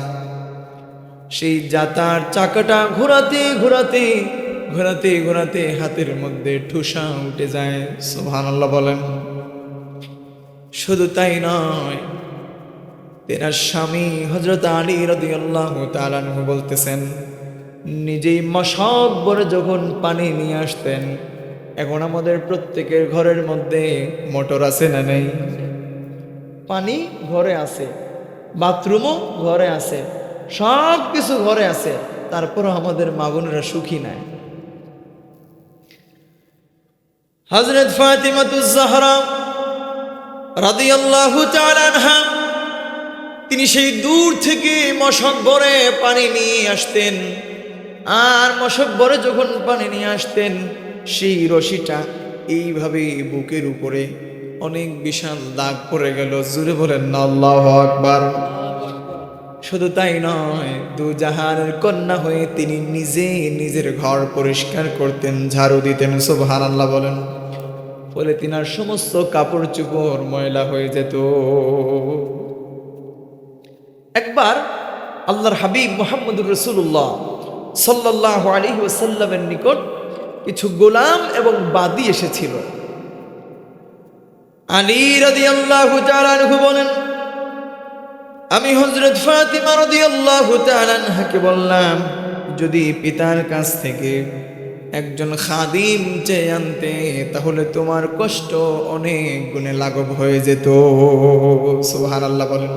সেই জাতার চাকাটা ঘোরাতে ঘোরাতে ঘোরাতে ঘোরাতে হাতের মধ্যে ঠুসা উঠে যায়। সুবহানাল্লাহ বলেন। শুধু তাই নয়, তেনার স্বামী হযরত আলী রাদিয়াল্লাহু তাআলা আনহু বলতেছেন, নিজেই মশক ভরে যখন পানি নিয়ে আসতেন। এখন আমাদের প্রত্যেকের ঘরের মধ্যে মোটর আছে না নেই? পানি ঘরে আছে, বাথরুমও ঘরে আছে, সব কিছু ঘরে আছে, তারপরও আমাদের মা বোনেরা সুখী নাই। হযরত ফাতিমাতুজ জাহরা রাদিয়াল্লাহু তাআলা আনহা তিনি সেই দূর থেকে মশক ভরে পানি নিয়ে আসতেন, আর মশক ভরে যখন পানি নিয়ে আসতেন, সেই রশিটা এইভাবে বুকের উপরে অনেক বিশাল দাগ পড়ে গেল। জোরে বলেন না আল্লাহু আকবার। শুধু তাই নয়, দুজাহানের কন্যা হয়ে তিনি নিজে নিজের ঘর পরিষ্কার করতেন, ঝাড়ু দিতেন। সুবহানাল্লাহ বলেন। ফলে তিনার সমস্ত কাপড় চোপড় ময়লা হয়ে যেত। একবার আল্লাহর হাবিব মুহাম্মদুর রাসূলুল্লাহ সাল্লাল্লাহু আলাইহি ওয়াসাল্লামের নিকট কিছু গোলাম এবং বাদী এসেছিল। আলী রাদিয়াল্লাহু তাআলা আনহু বলেন, আমি হযরত ফাতিমা রাদিয়াল্লাহু তাআলা আনহাকে বললাম, যদি পিতার কাছ থেকে একজন খাদিম চেয়ে আনতে, তাহলে তোমার কষ্ট অনেক গুণে লাঘব হয়ে যেত। সুবহানাল্লাহ বলেন।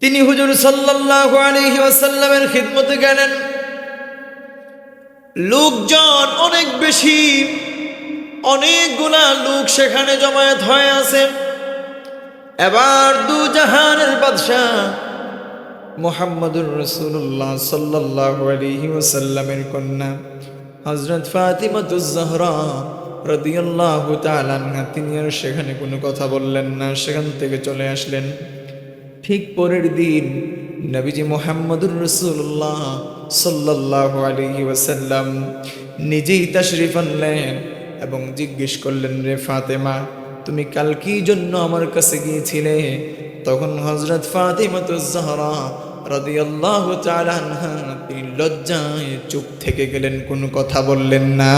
তিনি হুজুর সাল্লাল্লাহু আলাইহি ওয়াসাল্লামের খিদমতে গেলেন। লোকজন অনেক বেশি, অনেকগুলা লোক সেখানে জমায়েত হয়ে আছে। এবার দুজাহানের বাদশা মুহাম্মদুর রাসূলুল্লাহ সাল্লাল্লাহু আলাইহি ওয়াসাল্লামের কন্যা হযরত ফাতিমাতুজ জাহরা রাদিয়াল্লাহু তাআলা আনহা তিনি আর সেখানে কোনো কথা বললেন না, সেখান থেকে চলে আসলেন। ঠিক পরের দিন নবীজি মুহাম্মদুর রাসূলুল্লাহ সাল্লাল্লাহু আলাইহি ওয়াসাল্লাম নিজেই তাশরীফ আনলেন এবং জিজ্ঞেস করলেন, রে ফাতেমা, তুমি কাল কি জন্য আমার কাছে গিয়েছিলে? তখন হযরত ফাতিমাতুজ জাহরা রাদিয়াল্লাহু তাআলা আনহা তিনি লজ্জায় চুপ থেকে গেলেন, কোনো কথা বললেন না।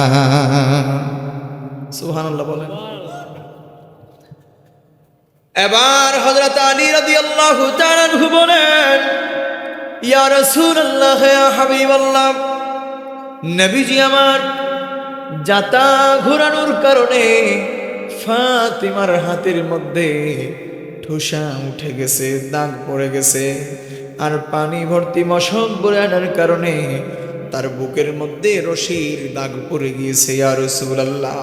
সুবহানাল্লাহ বলেন। এবার হযরত আলী রাদিয়াল্লাহু তাআলা আনহু বলেন, ইয়া রাসূলুল্লাহ, ইয়া হাবিবাল্লাহ, নবীজি আমার জাতা ঘোরানোর কারণে ফাতিমার হাতের মধ্যে ঠোসা উঠে গেছে, দাগ পড়ে গেছে, আর পানি ভর্তি মশক বরে আনার কারণে তার বুকের মধ্যে রশির দাগ পড়ে গিয়েছে। ইয়া রাসূলুল্লাহ,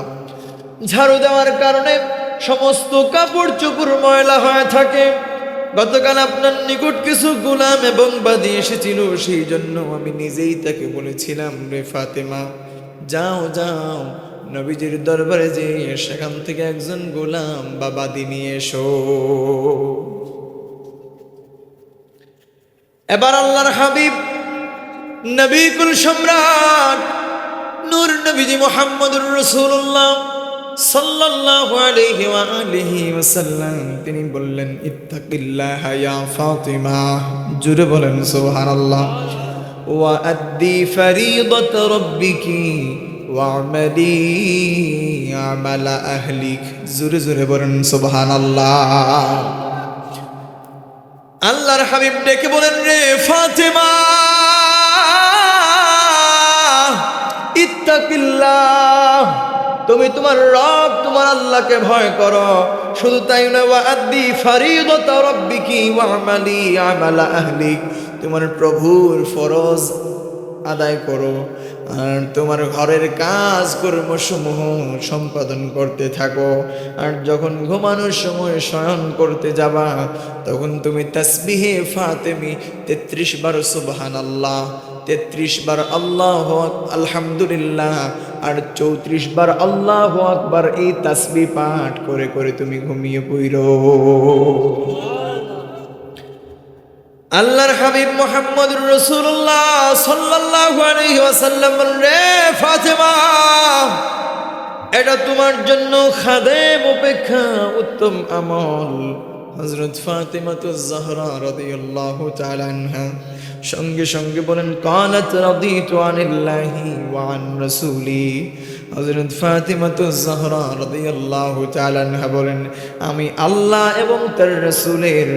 ঝাড়ু দেওয়ার কারণে সমস্ত কাপড় চোপড় ময়লা হয়ে থাকে। গতকাল আপনার নিকট কিছু গোলাম এবং বাদী এসেছিল, সেই জন্য আমি নিজেই তাকে বলেছিলাম, রে ফাতেমা, যাও যাও নবীজির দরবারে যে সেখান থেকে একজন গোলাম বা বাদী নিয়ে এসো। এবার আল্লাহর হাবিব নবী কুল সম্রাট নূর নবীজি মুহাম্মদুর রাসূলুল্লাহ সাল্লাল্লাহু আলাইহি ওয়া আলিহি ওয়াসাল্লাম তিনি বললেন, ইত্তাকিল্লাহ ইয়া ফাতিমা, জোরে বলেন সুবহানাল্লাহ, ওয়া আদ্দি ফরিদাত রাব্বিকি ওয়া'মালি আমালা আহলিক, জোরে জোরে বলেন সুবহানাল্লাহ। আল্লাহর হাবিব ডেকে বলেন, রে ফাতেমা, ইত্তাকিল্লাহ, তুমি তোমার রব তোমার আল্লাহকে ভয় করো। শুধু তাই না, ওয়া আদ্দি ফরিদাত রাব্বিকি ওয়া'মালি আমালা আহলিক, তোমার প্রভুর ফরজ আদায় করো আর তোমার ঘরের কাজ কর্মসমূহ সম্পাদন করতে থাকো। আর যখন ঘুমানোর সময় শয়ন করতে যাবা, তখন তুমি তাসবিহে ফাতেমি 33 বার সুবহানাল্লাহ, 33 বার আল্লাহু আলহামদুলিল্লাহ আর 34 বার আল্লাহু আকবার, এই তাসবিহ পাঠ করে করে তুমি ঘুমিয়ে পড়ো। আল্লাহর হাবিব মুহাম্মদুর রাসূলুল্লাহ সাল্লাল্লাহু আলাইহি ওয়াসাল্লাম বলেন, রে ফাতেমা, এটা তোমার জন্য খাদেম অপেক্ষা উত্তম আমল। হযরত ফাতিমাতুজ জাহরা রাদিয়াল্লাহু তাআলা আনহা সঙ্গে সঙ্গে বলেন, কানাত রাদিতু আনিল্লাহি ওয়া আন রাসূলি। হযরত ফাতিমাতুজ জাহরা রাদিয়াল্লাহু তাআলা আনহা বলেন, আমি আল্লাহ এবং তার রাসূলের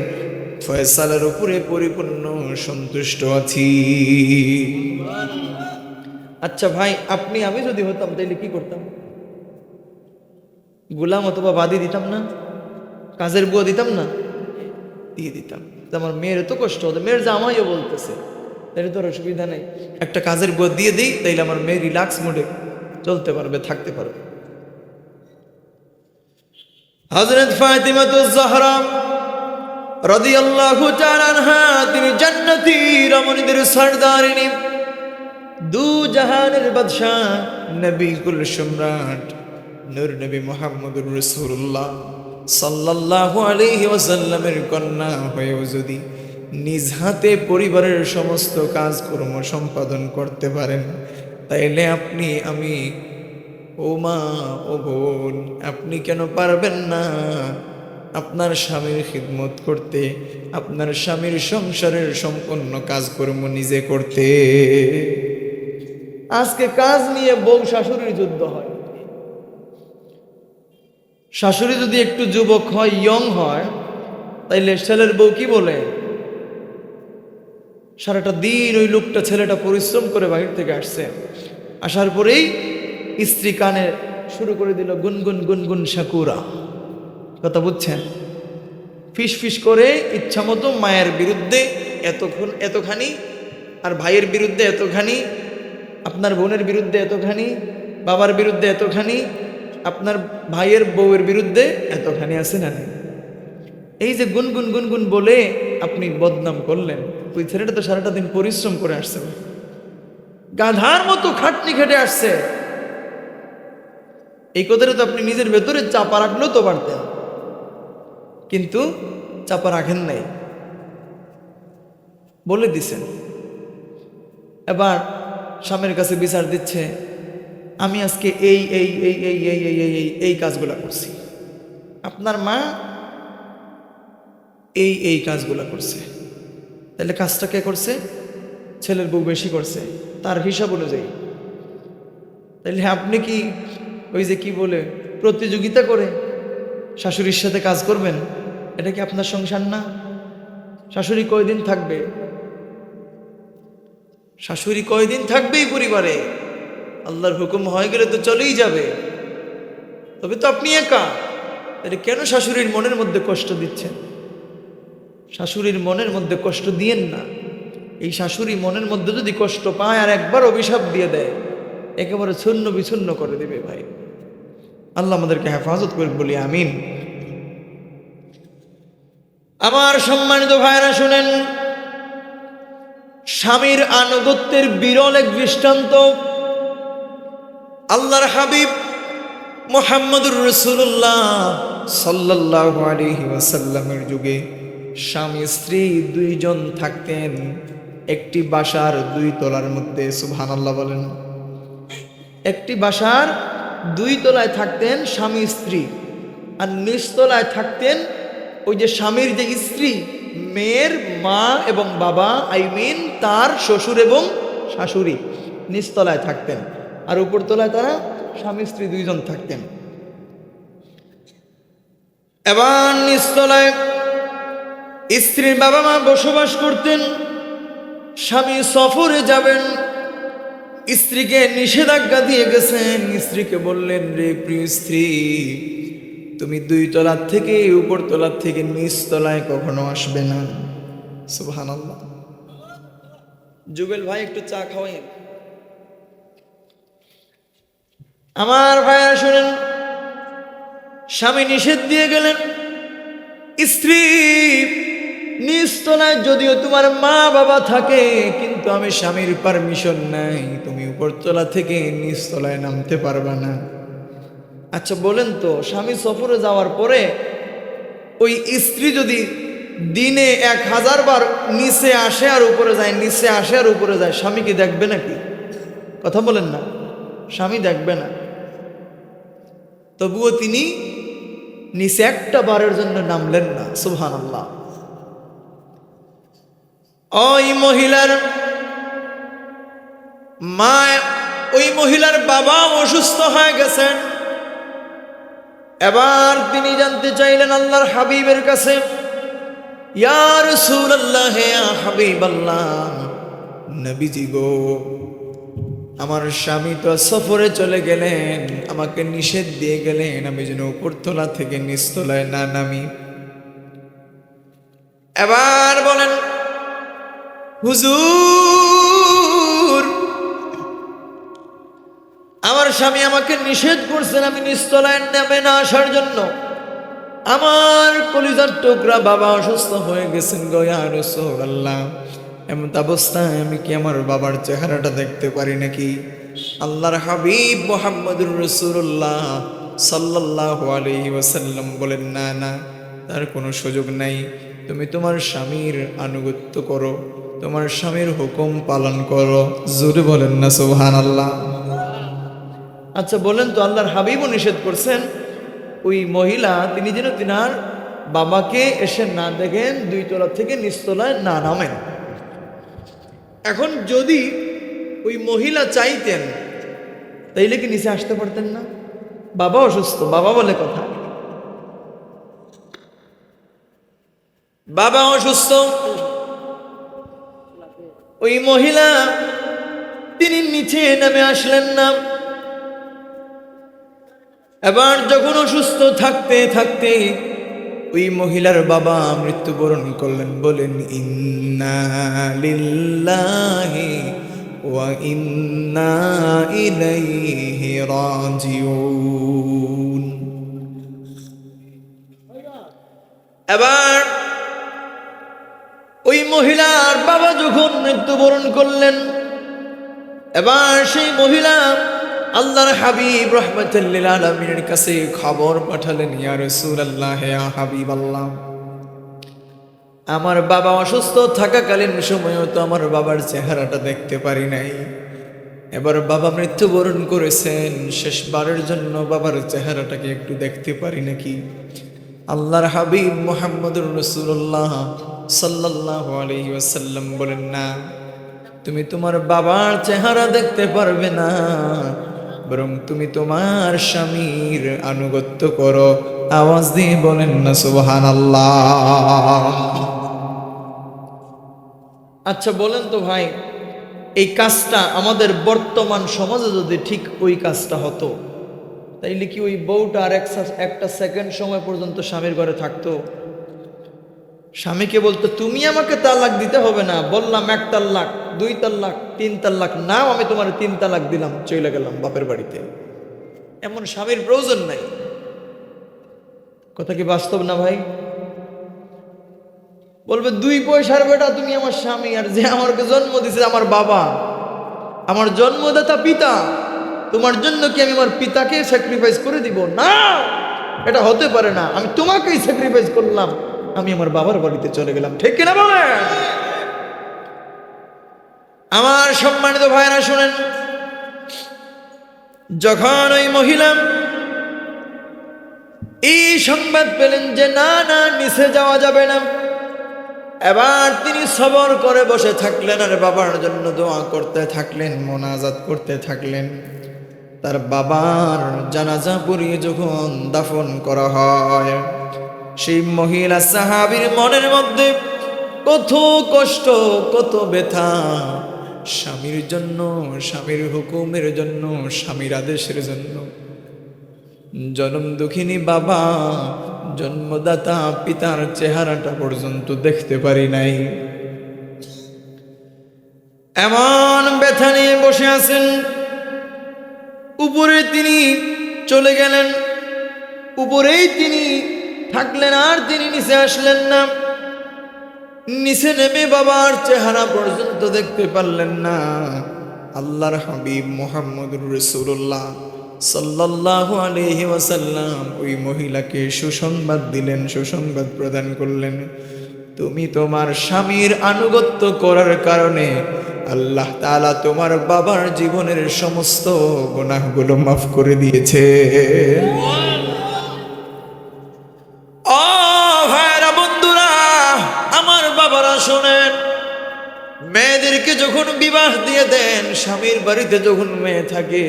ফয়সালার উপরে পরিপূর্ণ সন্তুষ্ট আছি। আচ্ছা ভাই, আপনি আমি যদি হতাম তাইলে কি করতাম? গোলাম অথবা বাদী দিতাম না? কাজের বুয়া দিতাম না? দিয়ে দিতাম। আমার মেয়ের এত কষ্ট হতো, মেয়ের জামাইও বলতেছে, তাহলে তোর অসুবিধা নেই, একটা কাজের বুয়া দিয়ে দিই, তাইলে আমার মেয়ে রিল্যাক্স মোডে চলতে পারবে, থাকতে পারবে। হযরত ফাতিমাতুজ জাহরা রাদিয়াল্লাহু তাআলা আনহা তিনি জান্নাতি রমণীদের সরদারিনী, দু জাহানের বাদশা, নবী কুল সম্রাট নূর নবী মুহাম্মদুর রাসূলুল্লাহ সাল্লাল্লাহু আলাইহি ওয়াসাল্লামের কন্যা হয়েও যদি নিজ হাতে পরিবারের সমস্ত কাজকর্ম সম্পাদন করতে পারেন, তাইলে আপনি, আমি, ও মা, ও বোন, আপনি কেন পারবেন না আপনার স্বামীর খিদমত করতে, আপনার স্বামীর সংসারের সম্পূর্ণ কাজকর্ম নিজে করতে? আজকে কাজ নিয়ে বউ শাশুড়ির যুদ্ধ হয়। শাশুড়ি যদি একটু যুবক হয়, ইয়ং হয়, তাইলে ছেলের বউ কি বলে, সারাটা দিন ওই লোকটা, ছেলেটা পরিশ্রম করে বাহির থেকে আসছে, আসার পরেই স্ত্রী কানে শুরু করে দিল গুনগুন গুনগুন শাকুরা, কথা বুঝছেন? ফিস ফিস করে ইচ্ছা মতো মায়ের বিরুদ্ধে এতখানি, আর ভাইয়ের বিরুদ্ধে এতখানি, আপনার বোনের বিরুদ্ধে এতখানি, বাবার বিরুদ্ধে এতখানি, আপনার ভাইয়ের বউয়ের বিরুদ্ধে এতখানি, আছে না? এই যে গুনগুন গুনগুন বলে আপনি বদনাম করলেন, ওই ছেলেটা তো সারাটা দিন পরিশ্রম করে আসছে, গাধার মতো খাটনি খেটে আসছে। এই কথাটা তো আপনি নিজের ভেতরে চাপা রাখলেও তো পারতেন, কিন্তু চাপা রাখেন নাই, বলে দিছেন। এবার স্বামীর কাছে বিচার দিচ্ছে, আমি আজকে এই এই এই এই এই এই এই এই এই কাজগুলো করছি, আপনার মা এই এই কাজগুলো করছে, তাহলে কাজটা কে করছে? ছেলের বউ বেশি করছে তার হিসাব অনুযায়ী। তাহলে আপনি কি ওই যে কি বলে প্রতিযোগিতা করে শাশুড়ির সাথে কাজ করবেন? এটা কি আপনার সংসার না? শাশুড়ি কয়দিন থাকবে? শাশুড়ি কয়দিন থাকবেই পরিবারে? আল্লাহর হুকুম হয়ে গেলে তো চলেই যাবে, তবে তো আপনি একা। তাহলে কেন শাশুড়ির মনের মধ্যে কষ্ট দিচ্ছেন? শাশুড়ির মনের মধ্যে কষ্ট দিয়েন না। এই শাশুড়ি মনের মধ্যে যদি কষ্ট পায় আর একবার অভিশাপ দিয়ে দেয়, একেবারে ছন্ন বিচ্ছন্ন করে দেবে ভাই। আল্লাহ আমাদেরকে হেফাজত করে বলি আমিন। আমার সম্মানিত ভাইরা শুনেন, স্বামীর আনুগত্যের বিরল এক দৃষ্টান্ত আল্লাহর হাবিব মুহাম্মদুর রাসূলুল্লাহ সাল্লাল্লাহু আলাইহি ওয়াসাল্লামের যুগে স্বামী স্ত্রী দুইজন থাকতেন একটি বাসার 2 তলার মধ্যে। সুবহানাল্লাহ বলেন। একটি বাসার 2 তলায় থাকতেন স্বামী স্ত্রী, আর নিচতলায় থাকতেন ওই যে স্বামীর যে স্ত্রী, মেয়ের মা এবং বাবা, আই মিন তার শ্বশুর এবং শাশুড়ি নিচতলায় থাকতেন, আর উপরতলায় তারা স্বামী স্ত্রী 2 জন থাকতেন। এবার নিচতলায় স্ত্রীর বাবা মা বসবাস করতেন। স্বামী সফরে যাবেন, স্ত্রীকে নিষেধাজ্ঞা দিয়ে গেছেন। স্ত্রীকে বললেন, রে প্রিয় স্ত্রী, তুমি 2 তলার থেকে উপরতলার থেকে নিচতলায় কখনো আসবে না। সুবহানাল্লাহ। জুবেল ভাই একটু চা খাওয়াই। আমার ভাইয়া শুনেন, স্বামী নিষেধ দিয়ে গেলেন, স্ত্রী নিচতলায় যদিও তোমার মা বাবা থাকে, কিন্তু আমি স্বামীর পারমিশন নাই, তুমি উপরতলা থেকে নিচতলায় নামতে পারবা না। আচ্ছা বলেন তো, স্বামী সফরে যাওয়ার পরে ওই স্ত্রী যদি দিনে 1000 বার নিচে আসে আর উপরে যায়, নিচে আসে আর উপরে যায়, স্বামী কি দেখবে নাকি? কথা বলেন না, স্বামী দেখবে না। তবুও তিনি নিচে একটা বারের জন্য নামলেন না। সুবহানাল্লাহ। ওই মহিলার মা, ওই মহিলার বাবা অসুস্থ হয়ে গেছেন। এবার তিনি জানতে চাইলেন আল্লাহর হাবিবের কাছে, ইয়া রাসূলুল্লাহ, ইয়া হাবিবাল্লাহ, নবীজি গো, আমার স্বামী তো সফরে চলে গেলেন, আমাকে নিষেধ দিয়ে গেলেন আমি যেন উপরতলা থেকে নিচতলায় না নামি। এবার বলেন, হুজুর, আমার স্বামী আমাকে নিষেধ করছেন আমি নিচতলায় নামে না আসার জন্য। আমার কলিজার টুকরা বাবা অসুস্থ হয়ে গেছেন গো ইয়া রাসূলুল্লাহ, এমন অবস্থায় আমি কি আমার বাবার চেহারাটা দেখতে পারি নাকি? আল্লাহর হাবিব মুহাম্মদুর রাসূলুল্লাহ সাল্লাল্লাহু আলাইহি ওয়াসাল্লাম বলেন, না না, তার কোনো সুযোগ নাই। তুমি তোমার স্বামীর আনুগত্য করো, তোমার স্বামীর হুকুম পালন করো। জোরে বলেন না সুবহানাল্লাহ। আচ্ছা বলেন তো, আল্লাহর হাবিবও নিষেধ করছেন ওই মহিলা তিনি যেন তিনার বাবাকে এসে না দেখেন, 2 তলা থেকে নিচতলায় না নামেন। এখন যদি ওই মহিলা চাইতেন, তাইলে কি নিচে আসতে পারতেন না? বাবা অসুস্থ, বাবা বলে কথা, বাবা অসুস্থ। ওই মহিলা তিনি নিচে নেমে আসলেন না। এবার যখন অসুস্থ থাকতে থাকতে ওই মহিলার বাবা মৃত্যুবরণ করলেন, বলেন ইন্না লিল্লাহি ওয়া ইন্না ইলাইহি রাজিউন। এবার ওই মহিলার বাবা যখন মৃত্যুবরণ করলেন, এবার সেই মহিলা আল্লাহর হাবিব রাহমাতুল লিল আলামিনের কাছে খবর পাঠালেন, ইয়া রাসূলুল্লাহ, ইয়া হাবিবাল্লাহ, আমার বাবা অসুস্থ থাকাকালীন সময়ও তো আমার বাবার চেহারাটা দেখতে পারি নাই। এবার বাবা মৃত্যুবরণ করেছেন, শেষবারের জন্য বাবার চেহারাটাকে একটু দেখতে পারি নাকি? আল্লাহর হাবিব মুহাম্মদুর রাসূলুল্লাহ সাল্লাল্লাহু আলাইহি ওয়াসাল্লাম বলেন, না, তুমি তোমার বাবার চেহারা দেখতে পারবে না, বরং তুমি তোমার স্বামীর আনুগত্য করো। আওয়াজ দিয়ে বলেন না সুবহানাল্লাহ। আচ্ছা বলেন তো ভাই, এই কাজটা আমাদের বর্তমান সমাজে যদি ঠিক ওই কাজটা হতো, তাইলে কি ওই বউটা আর একটা সেকেন্ড সময় পর্যন্ত স্বামীর ঘরে থাকতো? স্বামীকে বলতো, তুমি আমাকে তালাক দিতে হবে না, বললাম 1 তালাক 2 তালাক 3 তালাক, নাও আমি তোমার 3 তালাক দিলাম, চলে গেলাম বাপের বাড়িতে। এমন স্বামীর প্রয়োজন নাই। কথা কি বাস্তব না ভাই? বলবে 2 পয়সার বেটা তুমি আমার স্বামী, আর যে আমাকে জন্ম দিয়েছে আমার বাবা, আমার জন্মদাতা পিতা, তোমার জন্য কি আমি আমার পিতাকে স্যাক্রিফাইস করে দিব? না, এটা হতে পারে না। আমি তোমাকেই স্যাক্রিফাইস করলাম, আমি আমার বাবার বাড়িতে চলে গেলাম। ঠিক কিনা বলে? আমার সম্মানিত ভাইরা শুনেন, যখন ওই মহিলা এই সংবাদ পেলেন যে না না, নিচে যাওয়া যাবে না, এবার তিনি সবর করে বসে থাকলেন আর বাবার জন্য দোয়া করতে থাকলেন, মোনাজাত করতে থাকলেন। তার বাবার জানাজা পড়িয়ে যখন দাফন করা হয়, সেই মহিলা সাহাবীর মনের মধ্যে কত কষ্ট, কত ব্যথা, স্বামীর জন্য, স্বামীর হুকুমের জন্য, স্বামীর আদেশের জন্য। জনম দুঃখিনী বাবা, জন্মদাতা পিতার চেহারাটা পর্যন্ত দেখতে পারি নাই, এমন ব্যথা নিয়ে বসে আছেন। উপরে তিনি চলে গেলেন, উপরেই তিনি থাকলেন, আর তিনি নিচে আসলেন না। নিচে নেমে বাবার চেহারা পর্যন্ত দেখতে পারলেন না। আল্লাহর হাবিব মুহাম্মদুর রাসূলুল্লাহ সাল্লাল্লাহু আলাইহি ওয়াসাল্লাম ওই মহিলাকে সুসংবাদ দিলেন, সুসংবাদ প্রদান করলেন, তুমি তোমার স্বামীর আনুগত্য করার কারণে আল্লাহ তাআলা তোমার বাবার জীবনের সমস্ত গুনাহগুলো মাফ করে দিয়েছে। ও ভাইরা, বন্ধুরা, আমার বাবারা শোনেন, মেয়েদেরকে যখন বিবাহ দিয়ে দেন, স্বামীর বাড়িতে যখন মেয়ে থাকে,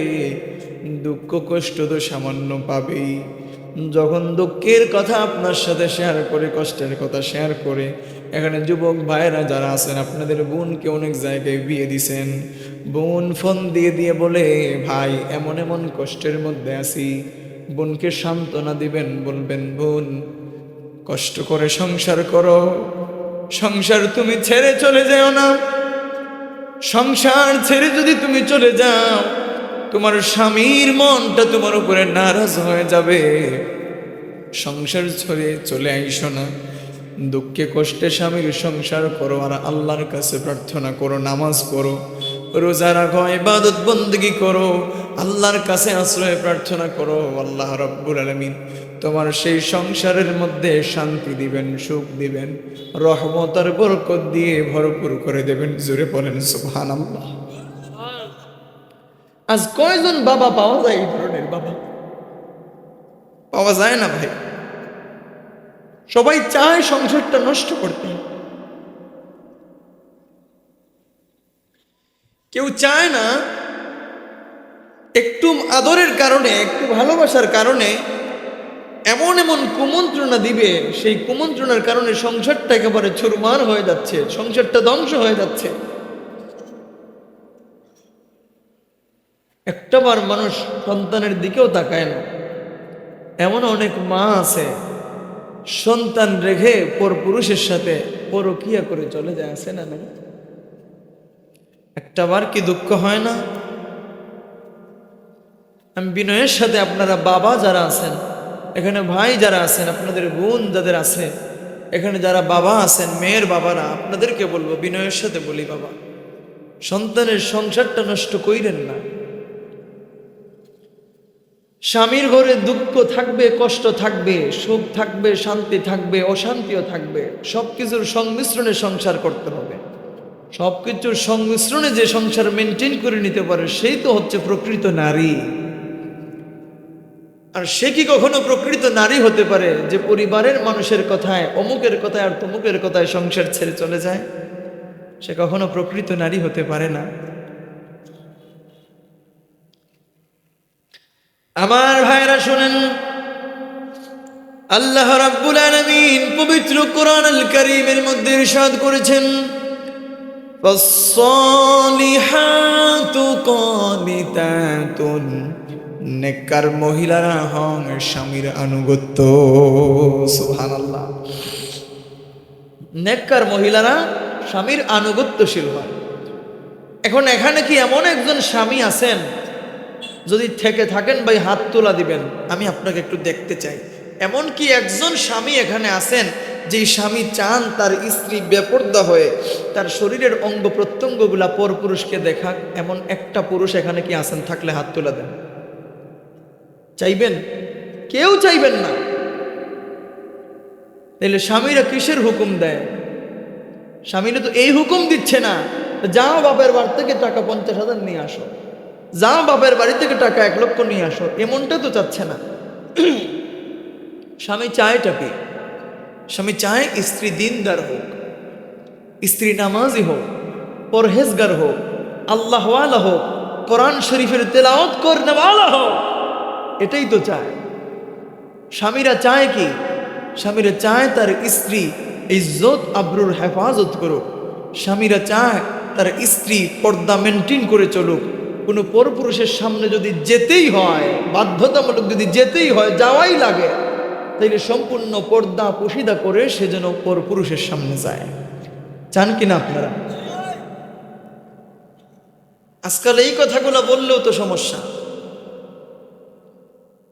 দুঃখ কষ্ট তো সামান্য পাবেই। যখন দুঃখের কথা আপনার সাথে শেয়ার করে, কষ্টের কথা শেয়ার করে, এখানে যুবক ভাইরা যারা আছেন, আপনাদের বোনকে অনেক জায়গায় বিয়ে দিছেন, বোন ফোন দিয়ে দিয়ে বলে, ভাই এমন এমন কষ্টের মধ্যে আছি, বোনকে সান্ত্বনা দিবেন, বলবেন বোন কষ্ট করে সংসার করো, সংসার তুমি ছেড়ে চলে যেও না। সংসার ছেড়ে যদি তুমি চলে যাও, তোমার স্বামীর মনটা তোমার উপরে নারাজ হয়ে যাবে। সংসার ছেড়ে চলে আইসো না, দুঃখে কষ্টে স্বামীর সংসার করো, আর আল্লাহর কাছে প্রার্থনা করো, নামাজ পড়ো, রোজা রাখো, ইবাদত বন্দেগী করো, আল্লাহর কাছে আশ্রয় প্রার্থনা করো। আল্লাহ রাব্বুল আলামিন তোমার সেই সংসারের মধ্যে শান্তি দিবেন, সুখ দিবেন, রহমত আর বরকত দিয়ে ভরপুর করে দেবেন। জোরে বলেন সুবহানাল্লাহ। আজ কয়জন বাবা পাওয়া যায়? এই ধরনের বাবা পাওয়া যায় না ভাই। সবাই চায় সংসারটা নষ্ট করতে, কেউ চায় না একটু আদরের কারণে, একটু ভালোবাসার কারণে এমন এমন কুমন্ত্রণা দিবে, সেই কুমন্ত্রণার কারণে সংসারটা একেবারে চুরমার হয়ে যাচ্ছে, সংসারটা ধ্বংস হয়ে যাচ্ছে। একটাবার মানুষ সন্তানের দিকেও তাকায় না। এমন অনেক মা আছে, সন্তান রেখে পরপুরুষের সাথে পরকিয়া করে চলে যায়, আছে না? একটাবার কি দুঃখ হয় না? আমি বিনয়ের সাথে, আপনারা বাবা যারা আছেন এখানে, ভাই যারা আছেন, আপনাদের বোন যাদের আছে এখানে, যারা বাবা আছেন, মেয়ের বাবারা, আপনাদেরকে বলবো, বিনয়ের সাথে বলি, বাবা সন্তানের সংসারটা নষ্ট কইরেন না। স্বামীর ঘরে দুঃখ থাকবে, কষ্ট থাকবে, সুখ থাকবে, শান্তি থাকবে, অশান্তিও থাকবে, সবকিছুর সংমিশ্রণে সংসার করতে হবে। সবকিছুর সংমিশ্রণে যে সংসার মেনটেন করে নিতে পারে সেই তো হচ্ছে প্রকৃত নারী। আর সে কি কখনো প্রকৃত নারী হতে পারে যে পরিবারের মানুষের কথায়, অমুকের কথায় আর তমুকের কথায় সংসার ছেড়ে চলে যায়? সে কখনো প্রকৃত নারী হতে পারে না। আমার ভাইরা শুনেন, আল্লাহ রাব্বুল আলামিন পবিত্র কোরআন আল কারীমের মধ্যে ইরশাদ করেছেন, ফাসসালিহাতু কানিতাতুন, নেককার মহিলারা হন স্বামীর আনুগত্য। সুবহানাল্লাহ। নেককার মহিলারা স্বামীর আনুগত্যশীল হয়। এখন এখানে কি এমন একজন স্বামী আছেন, যদি থেকে থাকেন ভাই হাত তোলা দিবেন, আমি আপনাকে একটু দেখতে চাই। এমন কি একজন স্বামী এখানে আছেন যে স্বামী চান তার স্ত্রী বেপর্দা হয়ে তার শরীরের অঙ্গ প্রত্যঙ্গগুলা পরপুরুষকে দেখাক? এমন একটা পুরুষ এখানে কি আছেন? থাকলে হাত তোলা দেন। চাইবেন? কেউ চাইবেন না। তাহলে স্বামীরা কিসের হুকুম দেয়? স্বামীরা তো এই হুকুম দিচ্ছে না, যাও বাপের বাড়ি থেকে টাকা 50,000 নিয়ে আসো, যাও বাপের বাড়ি থেকে টাকা 1 লক্ষ নিয়ে আসো, এমনটা তো চাচ্ছে না। স্বামী চায়টা কি? স্বামী চায় স্ত্রী দিনদার হোক, স্ত্রী নামাজি হোক, পরহেজগার হোক, আল্লাহওয়ালা হোক, কোরআন শরীফের তেলাওয়াত করনেওয়ালা হোক। এটাই তো চায়। স্বামীরা চায় কি? স্বামীরা চায় তার স্ত্রী ইজ্জত আবরুর হেফাজত করুক। স্বামীরা চায় তার স্ত্রী পর্দা মেনটেন করে চলুক। কোনো পরপুরুষের সামনে যদি যেতেই হয়, বাধ্যতামূলক যদি যেতেই হয়, যাওয়াই লাগে, তাইলে সম্পূর্ণ পর্দা পুশিদা করে সে যেন পরপুরুষের সামনে যায়। চান কিনা আপনারা? আজকাল এই কথাগুলো বললেও তো সমস্যা।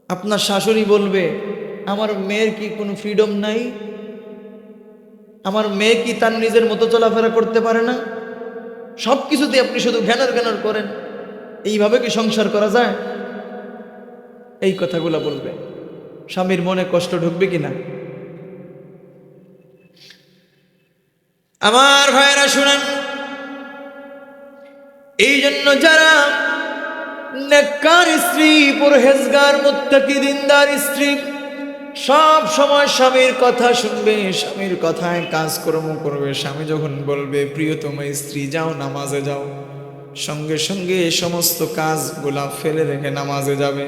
আপনার শাশুড়ি বলবে, আমার মেয়ের কি কোনো ফ্রিডম নাই? আমার মেয়ে কি তার নিজের মতো চলাফেরা করতে পারে না? সব কিছুতে আপনি শুধু ঘ্যানার ঘ্যানার করেন, এইভাবে কি সংসার করা যায়? এই কথাগুলো বলবে। স্বামীর মনে কষ্ট ঢুকবে কিনা? আমার ভাইরা শুনেন, এই জন্য যারা নেককার স্ত্রী, পরহেজগার, মুত্তাকি, দিনদার স্ত্রী, সব সময় স্বামীর কথা শুনবে, স্বামীর কথায় কাজকর্ম করবে। স্বামী যখন বলবে প্রিয়তমা স্ত্রী যাও নামাজে যাও, সঙ্গে সঙ্গে সমস্ত কাজগুলা ফেলে রেখে নামাজে যাবে।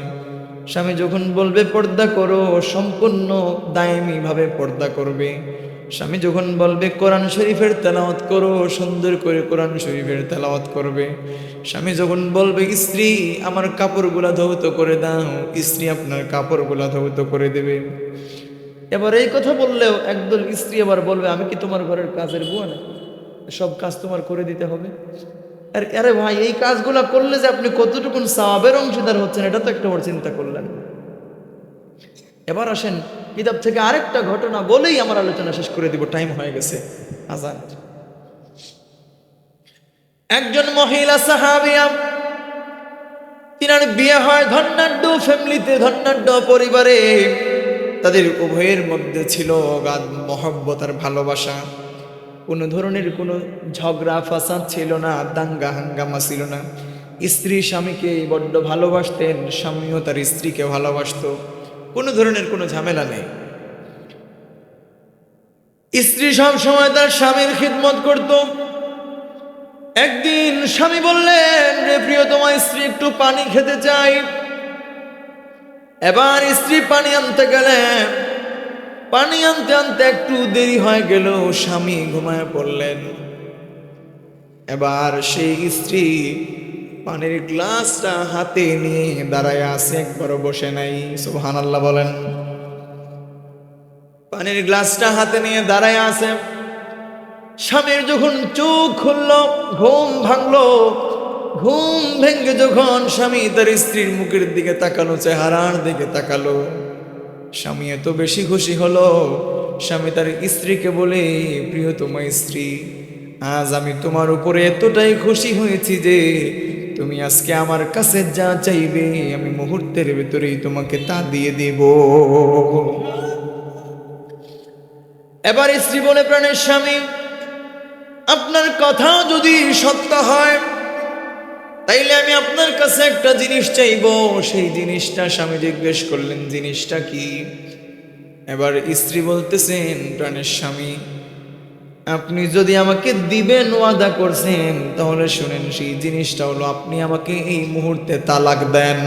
স্বামী যখন বলবে পর্দা করো, সম্পূর্ণ দায়মি ভাবে পর্দা করবে। স্বামী যখন বলবে কোরআন শরীফের তেলাওয়াত করো, সুন্দর করে কোরআন শরীফের তেলাওয়াত করবে। স্বামী যখন বলবে স্ত্রী আমার কাপড়গুলা ধৌত করে দাও, স্ত্রী আপনার কাপড়গুলা ধৌত করে দেবে। এবার এই কথা বললেও একদল স্ত্রী আবার বলবে আমি কি তোমার ঘরের কাজের বুয়া না, সব কাজ তোমার করে দিতে হবে? আর আরে ভাই, এই কাজগুলা করলে যে আপনি কতটুকুন সওয়াবের অংশীদার হচ্ছেন এটা তো একটা বড় চিন্তা করলেন। এবার আসেন কিতাব থেকে আরেকটা ঘটনা বলেই আমার আলোচনা শেষ করে দিব, টাইম হয়ে গেছে আজান। একজন মহিলা সাহাবিয়া, তিনার বিয়ে হয় ধনাঢ্য ফ্যামিলিতে, ধনাঢ্য পরিবারে। তাদের উভয়ের মধ্যে ছিল অগাধ মহব্বত আর ভালোবাসা। কোনো ধরনের কোনো ঝগড়া ফাসাদ ছিল না, দাঙ্গা হাঙ্গামা ছিল না। স্ত্রী স্বামীকে বড্ড ভালোবাসতেন, স্বামীও তার স্ত্রীকে ভালোবাসত। কোনো ধরনের কোনো ঝামেলা নেই। স্ত্রী সব সময় তার স্বামীর খিদমত করত। একদিন স্বামী বললেন, রে প্রিয়তমা স্ত্রী একটু পানি খেতে চাই। এবার স্ত্রী পানি আনতে গেলেন, পানি আনতে আনতে একটু দেরি হয়ে গেল, স্বামী ঘুমায় পড়লেন। এবার সেই স্ত্রী পানির গ্লাসটা হাতে নিয়ে দাঁড়ায় আছে, একবারও বসে নাই। সুবহানাল্লাহ বলেন। পানির গ্লাসটা হাতে নিয়ে দাঁড়ায় আছে। স্বামীর যখন চোখ খুলল, ঘুম ভাঙলো, ঘুম ভেঙে যখন স্বামী তার স্ত্রীর মুখের দিকে তাকালো, চেহারার দিকে তাকালো, স্বামী এত বেশি খুশি হলো। স্বামী তার স্ত্রীকে বলে, প্রিয়তমা স্ত্রী, আজ আমি তোমার উপরে এতটাই খুশি হয়েছি যে তুমি আজকে আমার কাছে যা চাইবে আমি মুহূর্তের ভেতরেই তোমাকে তা দিয়ে দেব। এবার স্ত্রী বলে, প্রাণের স্বামী, আপনার কথা যদি সত্য হয় তাইলে আমি আপনার কাছে একটা জিনিস চাইবো। সেই জিনিসটা স্বামী জিজ্ঞেস করলেন, জিনিসটা কি? এবার স্ত্রী বলতেছেন, প্রাণের স্বামী, আপনি যদি আমাকে দিবেন ওয়াদা করছেন, তাহলে শুনেন, সেই জিনিসটা হলো আপনি আমাকে এই মুহূর্তে তালাক দেন।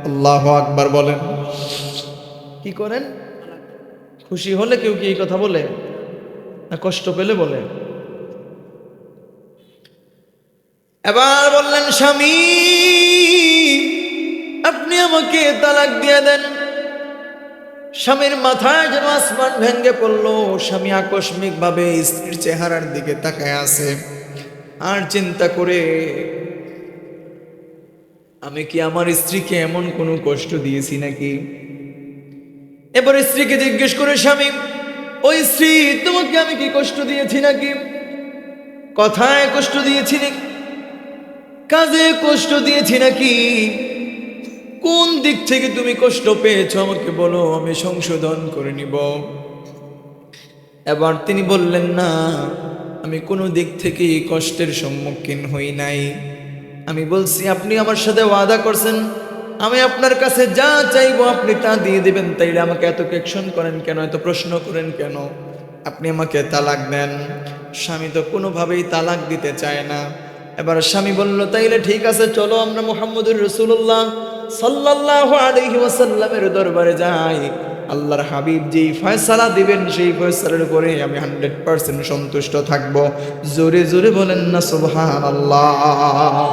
আল্লাহু আকবার বলেন। কি করেন? খুশি হলে কেউ কি এই কথা বলে, না কষ্ট পেলে বলে? এবার বললেন, স্বামী আপনি আমাকে তালাক দিয়ে দেন। স্বামীর মাথায় যেন আসমান ভেঙে পড়লো। স্বামী আকস্মিক ভাবে স্ত্রীর চেহারার দিকে তাকায় আছে আর চিন্তা করে, আমি কি আমার স্ত্রীকে এমন কোনো কষ্ট দিয়েছি নাকি? এবার স্ত্রীকে জিজ্ঞেস করে, স্বামী ওই স্ত্রী, তোমাকে আমি কি কষ্ট দিয়েছি নাকি? কথায় কষ্ট দিয়েছি নাকি? কাজে কষ্ট দিয়েছি নাকি? কোন দিক থেকে তুমি কষ্ট পেয়েছো আমাকে বলো, আমি সংশোধন করে নিব। এবার তিনি বললেন, না, আমি কোনো দিক থেকে কষ্টের সম্মুখীন হই নাই। আমি বলছি, আপনি আমার সাথে ওয়াদা করছেন আমি আপনার কাছে যা চাইবো আপনি তা দিয়ে দিবেন, তাইলে আমাকে এত কোয়েকশন করেন কেন, এত প্রশ্ন করেন কেন? আপনি আমাকে তালাক দেন। স্বামী তো কোনোভাবেই তালাক দিতে চায় না। এবার স্বামী বলল, তাইলে ঠিক আছে, চলো আমরা মুহাম্মদুর রাসূলুল্লাহ সাল্লাল্লাহু আলাইহি ওয়াসাল্লামের দরবারে যাই। আল্লাহর হাবিব যেই ফয়সালা দিবেন সেই ফয়সালার উপরে আমি 100% সন্তুষ্ট থাকব। জোরে জোরে বলেন না সুবহানাল্লাহ।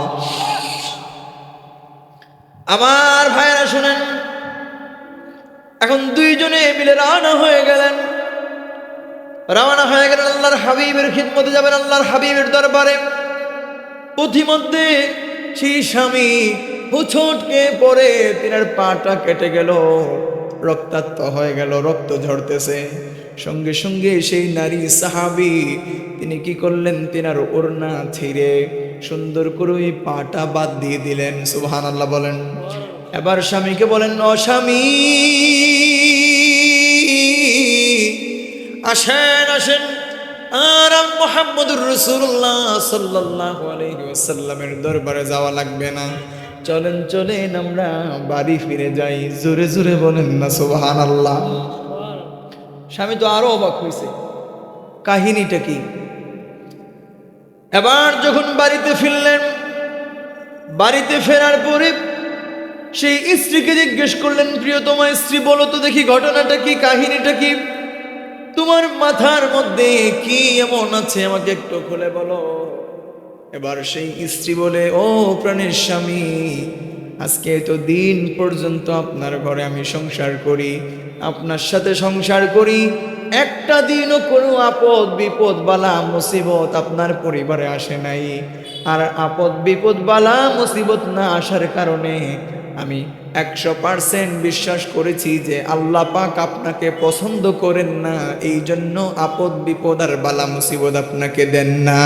আমার ভাইরা শুনেন, এখন দুইজনে মিলে রওনা হয়ে গেলেন। আল্লাহর হাবিবের খিদমতে যাবেন, আল্লাহর হাবিবের দরবারে। পথিমধ্যে সেই স্বামী হুঁচটকে পড়ে তিনার পাটা কেটে গেল, রক্তাক্ত হয়ে গেল, রক্ত ঝরতেছে। সঙ্গে সঙ্গে সেই নারী সাহাবী তিনি কি করলেন, তিনার ওড়না ছিঁড়ে সুন্দর করে ওই পাটা বাদ দিয়ে দিলেন। সুবহানাল্লাহ বলেন। এবার স্বামীকে বলেন, ও স্বামী, আসেন আসেন, আর মুহাম্মদুর রাসূলুল্লাহ সাল্লাল্লাহু আলাইহি ওয়াসাল্লামের দরবারে যাওয়া লাগবে না, চলেন চলেন আমরা বাড়ি ফিরে যাই। জোরে জোরে বলেন না সুবহানাল্লাহ। স্বামী তো আরো অবাক হয়েছে, কাহিনীটা কি? এবার যখন বাড়িতে ফিরলেন, বাড়িতে ফেরার পরে সেই স্ত্রীকে জিজ্ঞেস করলেন, প্রিয়তমা স্ত্রী, বলো তো দেখি ঘটনাটা কি, কাহিনীটা কি, তোমার মাথার মধ্যে কি এমন আছে আমাকে একটু খুলে বলো। এবার সেই স্ত্রী বলে, ও প্রাণের স্বামী, আজকে তো দিন পর্যন্ত আপনার ঘরে আমি সংসার করি, আপনার সাথে সংসার করি, একটা দিনও কোনো আপদ বিপদ বালা মুসিবত আপনার পরিবারে আসে নাই। আর আপদ বিপদ বালা মুসিবত না আসার কারণে আমি 100% বিশ্বাস করেছি যে আল্লাহ পাক আপনাকে পছন্দ করেন না, এই জন্য আপদ বিপদ আর বালা মুসিবত আপনাকে দেন না।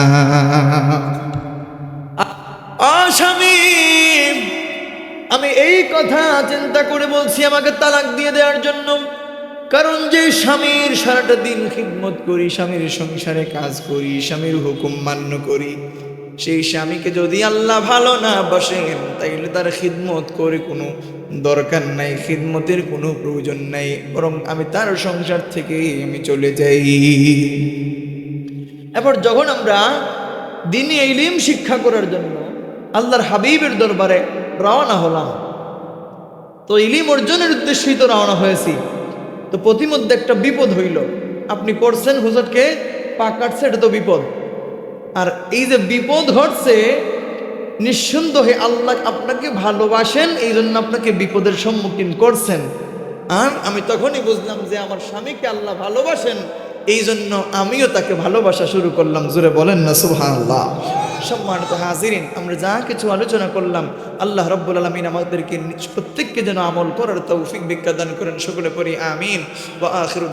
স্বামী, আমি এই কথা চিন্তা করে বলছি আমাকে তালাক দিয়ে দেওয়ার জন্য, কারণ যে স্বামীর সারাটা দিন খিদমত করি, স্বামীর সংসারে কাজ করি, স্বামীর হুকুম মান্য করি, সেই স্বামীকে যদি আল্লাহ ভালো না বাসেন তাইলে তার খিদমত করে কোনো দরকার নাই, খিদমতের কোনো প্রয়োজন নাই, বরং আমি তার সংসার থেকে আমি চলে যাই। এবার যখন আমরা দ্বীনি ইলম শিক্ষা করার জন্য আল্লাহর হাবিবের দরবারে রওনা হলাম, তো ইলম অর্জনের উদ্দেশ্যেই তো রওনা হয়েছি, তো প্রতিমধ্যে একটা বিপদ হইল। আপনি পড়ছেন হুজুরকে পা কাটছে, এটা তো বিপদ। আর এই যে বিপদ ঘটছে, নিঃসন্দেহে আল্লাহ আপনাকে ভালোবাসেন, এই জন্য আপনাকে বিপদের সম্মুখীন করছেন। আর আমি তখনই বুঝলাম যে আমার স্বামীকে আল্লাহ ভালোবাসেন, এই জন্য আমিও তাকে ভালোবাসা শুরু করলাম। জোরে বলেন না সুবহানাল্লাহ। সম্মানিত হাজিরিন, আমরা যা কিছু আলোচনা করলাম, আল্লাহ রাব্বুল আলামিন আমাদেরকে প্রত্যেককে যেন আমল করার তৌফিক ভিক্ষা দান করেন। সকলে পড়ি আমিন। ওয়া আখিরু